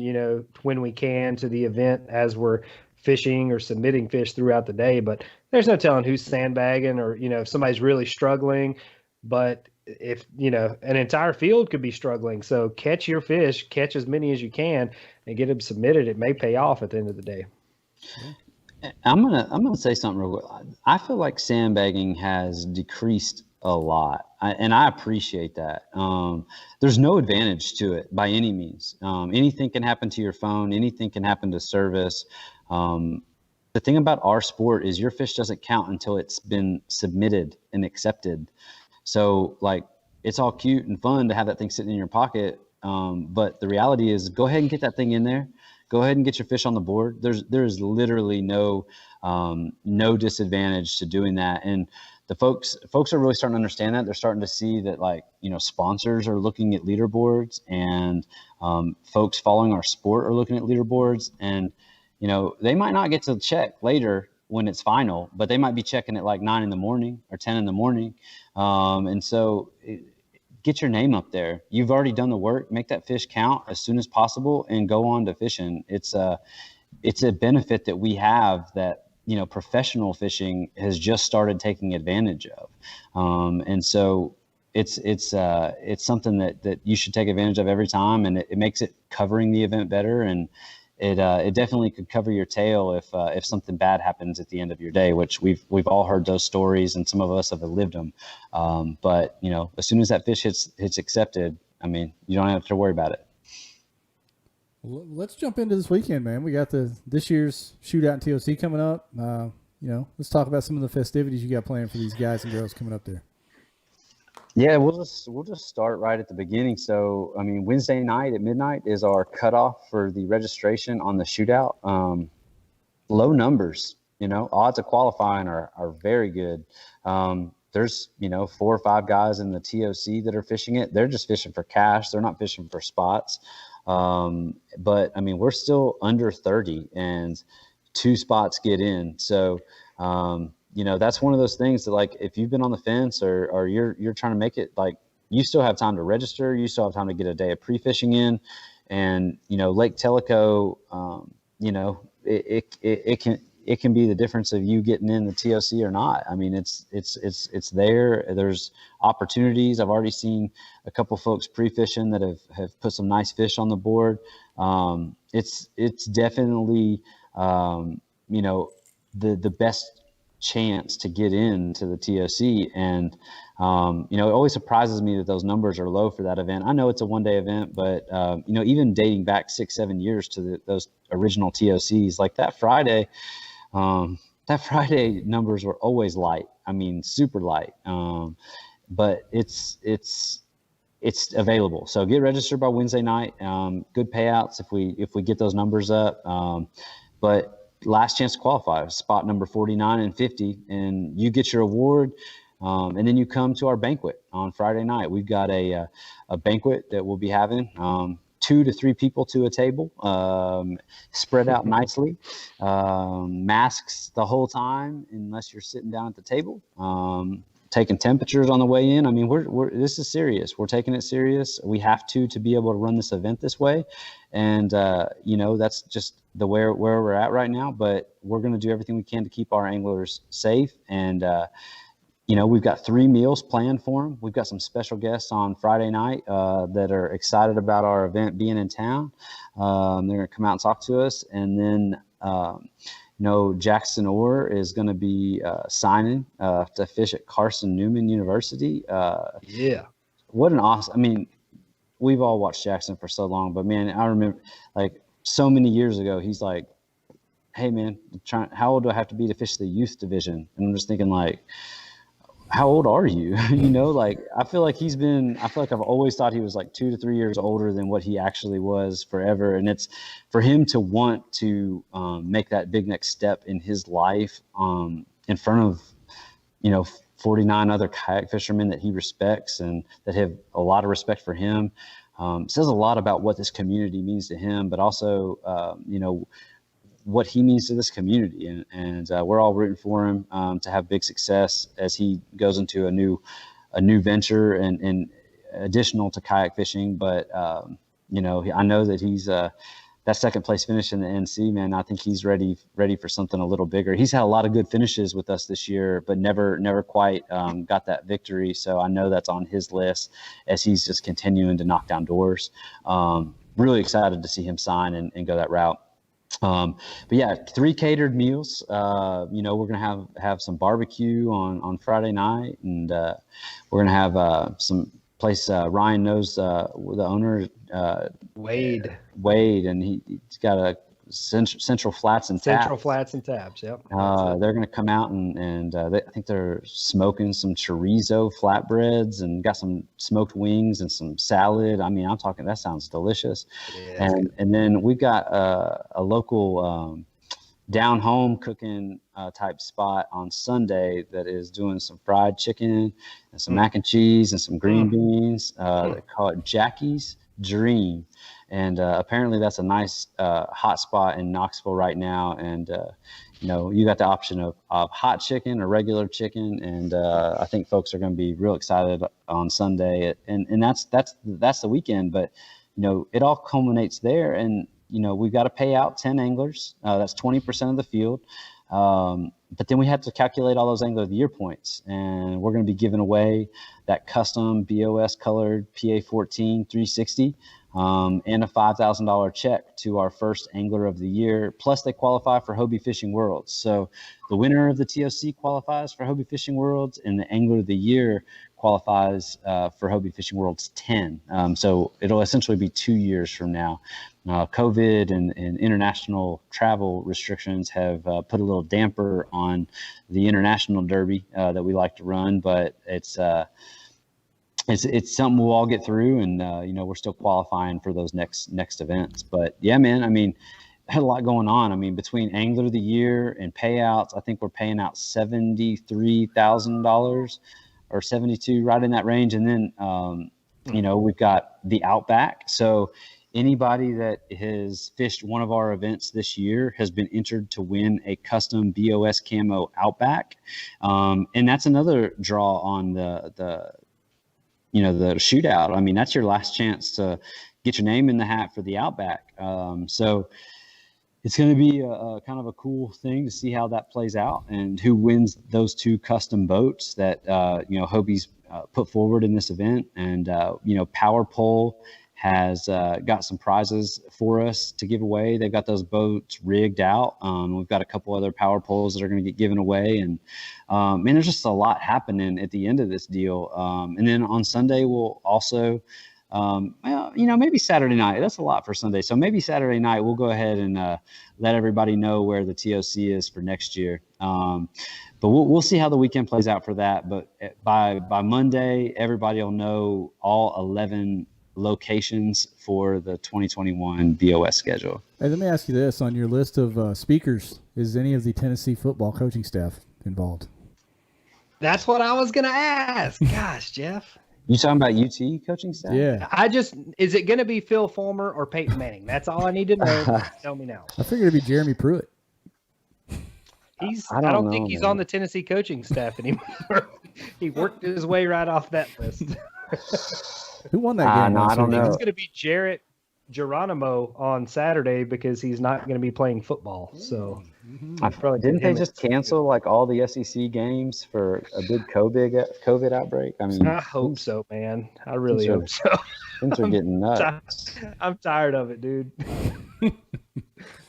when we can, to the event as we're fishing or submitting fish throughout the day. But there's no telling who's sandbagging, or, if somebody's really struggling. But if, an entire field could be struggling. So catch your fish, catch as many as you can, and get them submitted. It may pay off at the end of the day. Yeah. I'm gonna say something real quick. I feel like sandbagging has decreased a lot, and I appreciate that. There's no advantage to it by any means. Anything can happen to your phone. Anything can happen to service. The thing about our sport is your fish doesn't count until it's been submitted and accepted. So, like, it's all cute and fun to have that thing sitting in your pocket, but the reality is, go ahead and get that thing in there. go ahead and get your fish on the board. There's literally no disadvantage to doing that. And the folks are really starting to understand that. They're starting to see that, like, sponsors are looking at leaderboards, and folks following our sport are looking at leaderboards, and they might not get to check later when it's final, but they might be checking at like 9 in the morning or 10 in the morning. And so get your name up there. You've already done the work. Make that fish count as soon as possible and go on to fishing. It's a benefit that we have that, professional fishing has just started taking advantage of. And so it's something that you should take advantage of every time. And it makes it covering the event better. And it definitely could cover your tail if something bad happens at the end of your day, which we've all heard those stories, and some of us have lived them. But as soon as that fish hits accepted, I mean, you don't have to worry about it. Well, let's jump into this weekend, man. We got this year's shootout in TOC coming up. Let's talk about some of the festivities you got planned for these guys and girls coming up there. Yeah, we'll just start right at the beginning. So, I mean, Wednesday night at midnight is our cutoff for the registration on the shootout. Low numbers, odds of qualifying are very good. There's, 4 or 5 guys in the TOC that are fishing it. They're just fishing for cash. They're not fishing for spots. But I mean, we're still under 30 and 2 spots get in. So, that's one of those things that, like, if you've been on the fence or you're trying to make it, like, you still have time to register. You still have time to get a day of pre-fishing in. And, Lake Tellico, it can be the difference of you getting in the TOC or not. I mean, it's there. There's opportunities. I've already seen a couple folks pre-fishing that have put some nice fish on the board. It's definitely, the best chance to get into the TOC. And, it always surprises me that those numbers are low for that event. I know it's a one-day event, but, even dating back 6-7 years to those original TOCs, like that Friday numbers were always light. I mean, super light. But it's available. So get registered by Wednesday night. Good payouts if we get those numbers up. But last chance to qualify, spot number 49 and 50, and you get your award. And then you come to our banquet on Friday night. We've got a banquet that we'll be having, 2 to 3 people to a table, spread out nicely, masks the whole time, unless you're sitting down at the table, taking temperatures on the way in. I mean, this is serious. We're taking it serious. We have to be able to run this event this way. And, that's just where we're at right now, but we're going to do everything we can to keep our anglers safe. And, we've got 3 meals planned for them. We've got some special guests on Friday night that are excited about our event being in town. They're going to come out and talk to us. And then, Jackson Orr is going to be signing to fish at Carson Newman University. Yeah. What an awesome, I mean, we've all watched Jackson for so long, but man, I remember, like, so many years ago, he's like, hey man, how old do I have to be to fish the youth division? And I'm just thinking, like, how old are you? Like, I feel like I've always thought he was like 2 to 3 years older than what he actually was forever. And it's for him to want to make that big next step in his life in front of, 49 other kayak fishermen that he respects and that have a lot of respect for him. Says a lot about what this community means to him, but also, what he means to this community. And we're all rooting for him to have big success as he goes into a new venture and additional to kayak fishing. But, I know that he's that second place finish in the NC, man. I think he's ready for something a little bigger. He's had a lot of good finishes with us this year, but never quite got that victory. So I know that's on his list as he's just continuing to knock down doors. Really excited to see him sign and go that route. But yeah, 3 catered meals. We're going to have some barbecue on Friday night, and we're going to have some place. Ryan knows the owner, Wade, and he's got a Central Flats and Central Taps. Flats and Taps. Yep. They're going to come out and I think they're smoking some chorizo flatbreads and got some smoked wings and some salad. I mean, I'm talking, that sounds delicious. Yeah, and then we've got a local down home cooking type spot on Sunday that is doing some fried chicken and some mac and cheese and some green beans. They call it Jackie's Dream. And apparently that's a nice hot spot in Knoxville right now. And, you got the option of hot chicken or regular chicken. And I think folks are going to be real excited on Sunday. And that's the weekend. But, it all culminates there. And, we've got to pay out 10 anglers. That's 20% of the field. But then we have to calculate all those Angler of the Year points. And we're going to be giving away that custom BOS colored PA14 360 and a $5,000 check to our first Angler of the Year. Plus, they qualify for Hobie Fishing Worlds. So the winner of the TOC qualifies for Hobie Fishing Worlds, and the Angler of the Year qualifies for Hobie Fishing Worlds 10. So it'll essentially be 2 years from now. COVID and international travel restrictions have put a little damper on the international derby that we like to run, but it's something we'll all get through, and we're still qualifying for those next events. But yeah, man, I mean, had a lot going on. I mean, between Angler of the Year and payouts, I think we're paying out $73,000 or 72, right in that range. And then we've got the Outback. So anybody that has fished one of our events this year has been entered to win a custom BOS camo Outback. And that's another draw on the shootout. I mean, that's your last chance to get your name in the hat for the Outback. So it's going to be a kind of a cool thing to see how that plays out and who wins those two custom boats that, Hobie's put forward in this event. And, Power Pole has got some prizes for us to give away. They've got those boats rigged out. We've got a couple other power poles that are going to get given away. And there's just a lot happening at the end of this deal. And then on Sunday, we'll also, maybe Saturday night. That's a lot for Sunday. So maybe Saturday night, we'll go ahead and let everybody know where the TOC is for next year. But we'll see how the weekend plays out for that. But by Monday, everybody will know all 11 locations for the 2021 BOS schedule. Hey, let me ask you this. On your list of speakers, is any of the Tennessee football coaching staff involved? That's what I was going to ask. Gosh, Jeff. You talking about UT coaching staff? Yeah. Is it going to be Phil Fulmer or Peyton Manning? That's all I need to know. Tell me now. I figured it'd be Jeremy Pruitt. I don't think he's on the Tennessee coaching staff anymore. He worked his way right off that list. Who won that game? No, I don't know. It's going to be Jarrett Geronimo on Saturday because he's not going to be playing football. So didn't they just cancel like all the SEC games for a big COVID outbreak? I mean, I hope so, man. I really hope so. Things are getting nuts. I'm tired of it, dude.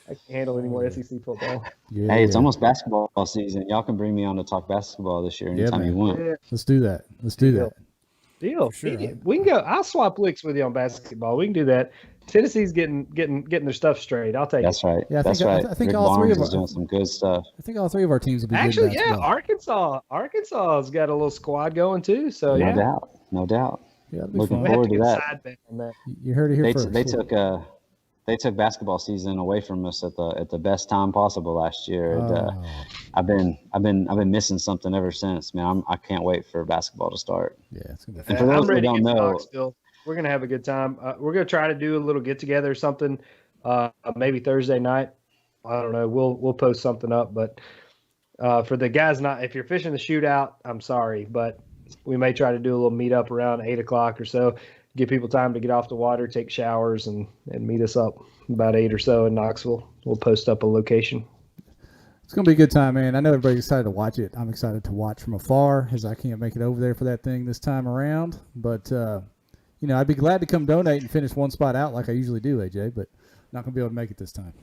I can't handle any more SEC football. Yeah, hey, it's almost basketball season. Y'all can bring me on to talk basketball this year anytime you want. Yeah. Let's do that. Deal. Sure. We can go. I'll swap licks with you on basketball. We can do that. Tennessee's getting their stuff straight. I'll take That's it. right. Yeah, That's right. I think Rick all three of Barnes us is doing some good stuff. I think all three of our teams will be Actually, good. yeah, Arkansas has got a little squad going too. So No doubt. Yeah, it'll be Looking fun. we have forward to to get a that. side bet on that. You heard it here first. They took basketball season away from us at the best time possible last year. And, I've been missing something ever since, man. I can't wait for basketball to start. Yeah, it's gonna be And fun. for those I'm who ready don't to get to know, Knoxville. We're gonna have a good time. We're gonna try to do a little get together or something. Maybe Thursday night. I don't know. We'll post something up. But for the guys, if you're fishing the shootout, I'm sorry, but we may try to do a little meetup around 8:00 or so. Give people time to get off the water, take showers, and meet us up about 8 or so in Knoxville. We'll post up a location. It's going to be a good time, man. I know everybody's excited to watch it. I'm excited to watch from afar as I can't make it over there for that thing this time around. But, I'd be glad to come donate and finish one spot out like I usually do, AJ, but not going to be able to make it this time.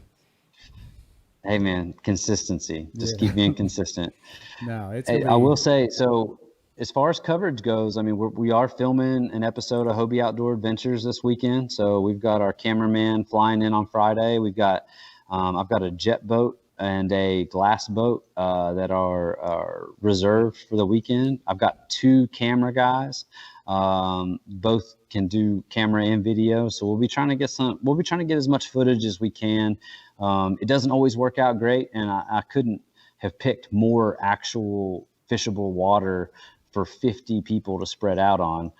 hey, man, consistency. Just keep being consistent. No, I will say, so as far as coverage goes, I mean, we are filming an episode of Hobie Outdoor Adventures this weekend. So we've got our cameraman flying in on Friday. We've got I've got a jet boat and a glass boat that are reserved for the weekend. I've got 2 camera guys. Both can do camera and video, so we'll be trying to get as much footage as we can. It doesn't always work out great, and I couldn't have picked more actual fishable water for 50 people to spread out on.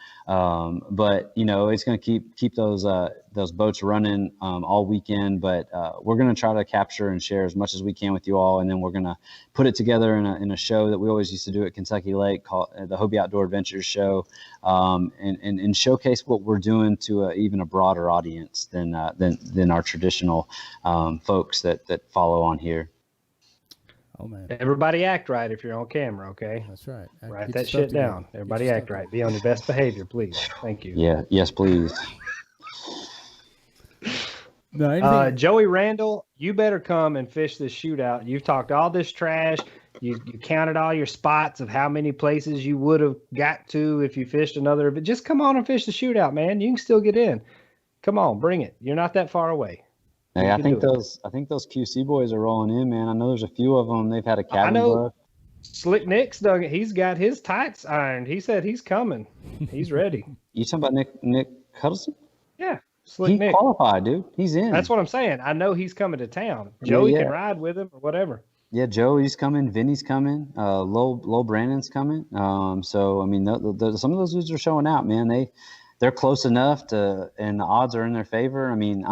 But it's going to keep those boats running all weekend. But we're going to try to capture and share as much as we can with you all, and then we're going to put it together in a show that we always used to do at Kentucky Lake called the Hobie Outdoor Adventures Show, and showcase what we're doing to even a broader audience than our traditional folks that follow on here. Oh man! Everybody act right if you're on camera, okay? That's right. Write that shit down. Everybody act right. Be on your best behavior, please. Thank you. Yeah. Yes, please. No, Joey Randall, you better come and fish this shootout. You've talked all this trash. You counted all your spots of how many places you would have got to if you fished another. But just come on and fish the shootout, man. You can still get in. Come on, bring it. You're not that far away. Hey, I think those QC boys are rolling in, man. I know there's a few of them. They've had a cabin book. Slick Nick's dug it. He's got his tights ironed. He said he's coming. He's ready. You talking about Nick Huddleston? Yeah, Slick Nick. He's qualified, dude. He's in. That's what I'm saying. I know he's coming to town. Joey can ride with him or whatever. Yeah, Joey's coming. Vinny's coming. Low Brandon's coming. So I mean, some of those dudes are showing out, man. They're close enough to, and the odds are in their favor. I mean,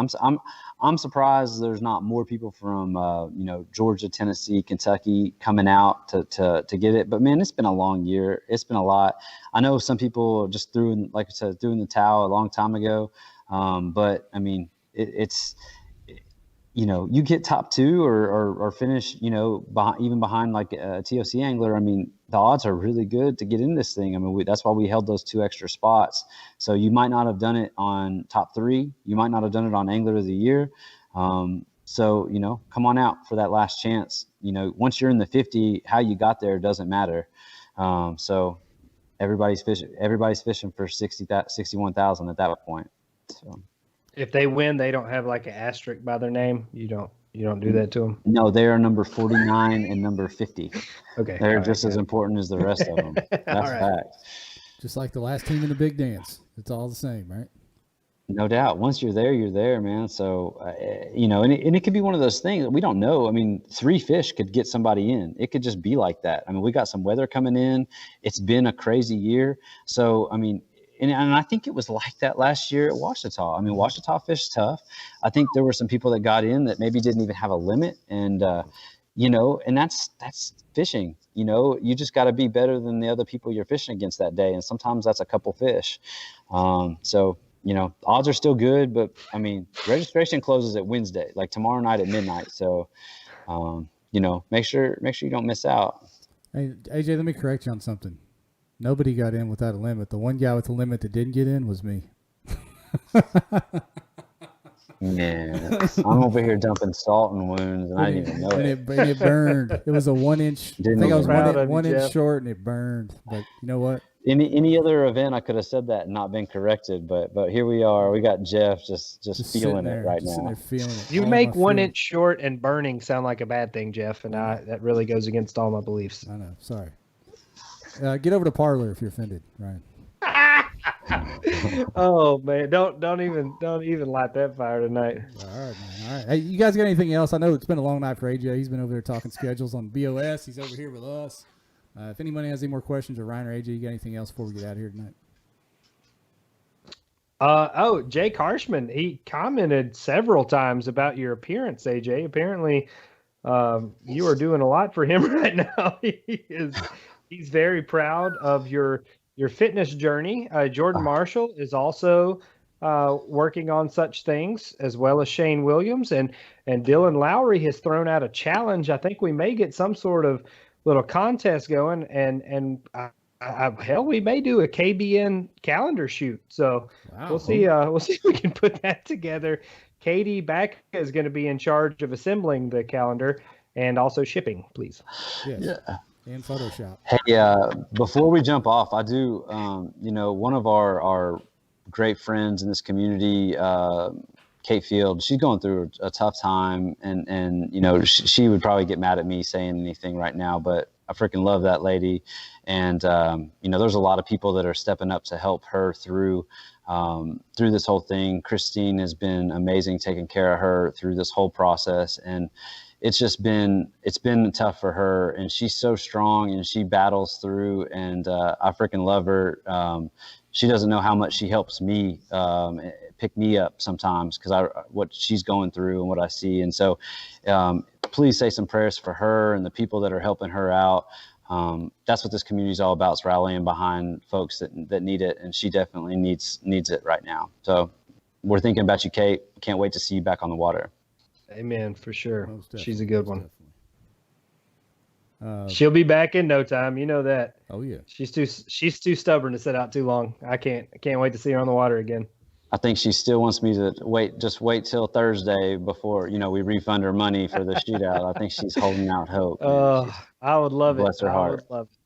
I'm surprised there's not more people from Georgia, Tennessee, Kentucky coming out to get it. But man, it's been a long year. It's been a lot. I know some people just threw in the towel a long time ago. But I mean, it's you get top 2 or finish even behind like a TOC angler. I mean, the odds are really good to get in this thing. I mean, that's why we held those 2 extra spots. So you might not have done it on top 3. You might not have done it on Angler of the Year. So come on out for that last chance. Once you're in the 50, how you got there doesn't matter. So everybody's fishing for 61,000 at that point. So if they win, they don't have like an asterisk by their name. You don't do that to them. No, they are number 49 and number 50. Okay, they're just as important as the rest of them. That's fact. Just like the last team in the big dance, it's all the same, right? No doubt. Once you're there, man. So and it could be one of those things that we don't know. I mean, 3 fish could get somebody in. It could just be like that. I mean, we got some weather coming in. It's been a crazy year. So I mean. And I think it was like that last year at Ouachita. I mean, Ouachita fish tough. I think there were some people that got in that maybe didn't even have a limit. And, and that's fishing. You just got to be better than the other people you're fishing against that day. And sometimes that's a couple fish. So, odds are still good. But, I mean, registration closes at Wednesday, like tomorrow night at midnight. So, make sure you don't miss out. Hey, AJ, let me correct you on something. Nobody got in without a limit. The one guy with the limit that didn't get in was me. Yeah, I'm over here dumping salt in wounds, and I didn't even know it. And it burned. It was a 1 inch. I think I was one inch short, and it burned. But you know what? Any other event, I could have said that and not been corrected. But here we are. We got Jeff just feeling it right now. There feeling it. You make 1 inch short and burning sound like a bad thing, Jeff, and that really goes against all my beliefs. I know. Sorry. Get over to Parlor if you're offended, Ryan. Oh man, don't even light that fire tonight. All right, man. All right. Hey, you guys got anything else? I know it's been a long night for AJ. He's been over there talking schedules on BOS. He's over here with us. If anybody has any more questions, or Ryan or AJ, you got anything else before we get out of here tonight? Jay Karshman, he commented several times about your appearance, AJ. Apparently, you are doing a lot for him right now. He's very proud of your fitness journey. Jordan Marshall is also working on such things, as well as Shane Williams, and Dylan Lowry has thrown out a challenge. I think we may get some sort of little contest going, and hell, we may do a KBN calendar shoot. So we'll see. We'll see if we can put that together. Katie Back is going to be in charge of assembling the calendar and also shipping, please. Yes. Yeah. And Photoshop. Hey, before we jump off, I do, one of our great friends in this community, Kate Field, she's going through a tough time, and you know, she would probably get mad at me saying anything right now, but I freaking love that lady. And you know, there's a lot of people that are stepping up to help her through this whole thing. Christine has been amazing taking care of her through this whole process, and it's been tough for her, and she's so strong and she battles through, and I freaking love her. She doesn't know how much she helps me pick me up sometimes, because what she's going through and what I see. And so please say some prayers for her and the people that are helping her out. That's what this community is all about, is rallying behind folks that need it, and she definitely needs it right now. So we're thinking about you, Kate. Can't wait to see you back on the water. Amen, for sure. She's a good one. Definitely. She'll be back in no time. You know that. Oh yeah. She's too stubborn to sit out too long. I can't wait to see her on the water again. I think she still wants me to wait till Thursday before, you know, we refund her money for the shootout. I think she's holding out hope. I would love it. Bless her heart. I would love it.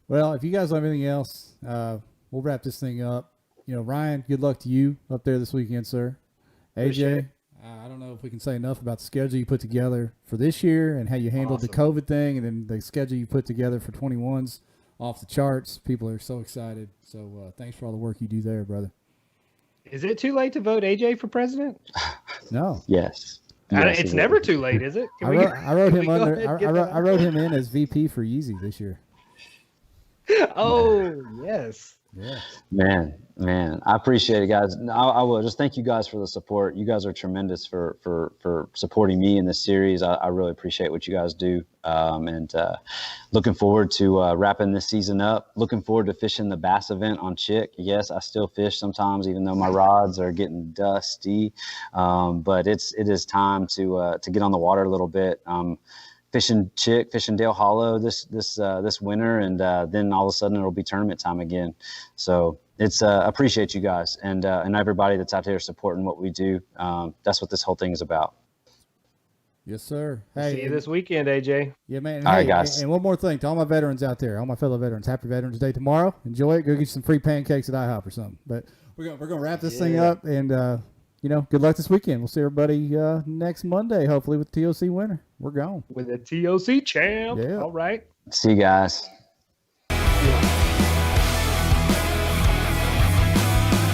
Well, if you guys don't have anything else, we'll wrap this thing up. You know, Ryan, good luck to you up there this weekend, sir. AJ, I don't know if we can say enough about the schedule you put together for this year and how you handled the COVID thing, and then the schedule you put together for 21's off the charts. People are so excited. So thanks for all the work you do there, brother. Is it too late to vote AJ for president? No. Yes. It's never too late, is it? I wrote him in as VP for Yeezy this year. Oh, yes. Yeah. Man, I appreciate it, guys. I will just thank you guys for the support. You guys are tremendous for supporting me in this series. I really appreciate what you guys do. And looking forward to wrapping this season up. Looking forward to fishing the bass event on Chick. Yes, I still fish sometimes, even though my rods are getting dusty. But it is time to get on the water a little bit. Fishing Chick, fishing Dale Hollow this winter, and then all of a sudden it'll be tournament time again. So it's appreciate you guys and everybody that's out there supporting what we do. That's what this whole thing is about. Yes, sir. Hey, see you this weekend, AJ. Yeah, man. All right, guys. And one more thing to all my veterans out there, all my fellow veterans, happy Veterans Day tomorrow. Enjoy it. Go get you some free pancakes at IHOP or something. But we're gonna wrap this thing up, and you know, good luck this weekend. We'll see everybody next Monday, hopefully with TOC winner. We're gone with a TOC champ. Yeah. All right. See you guys.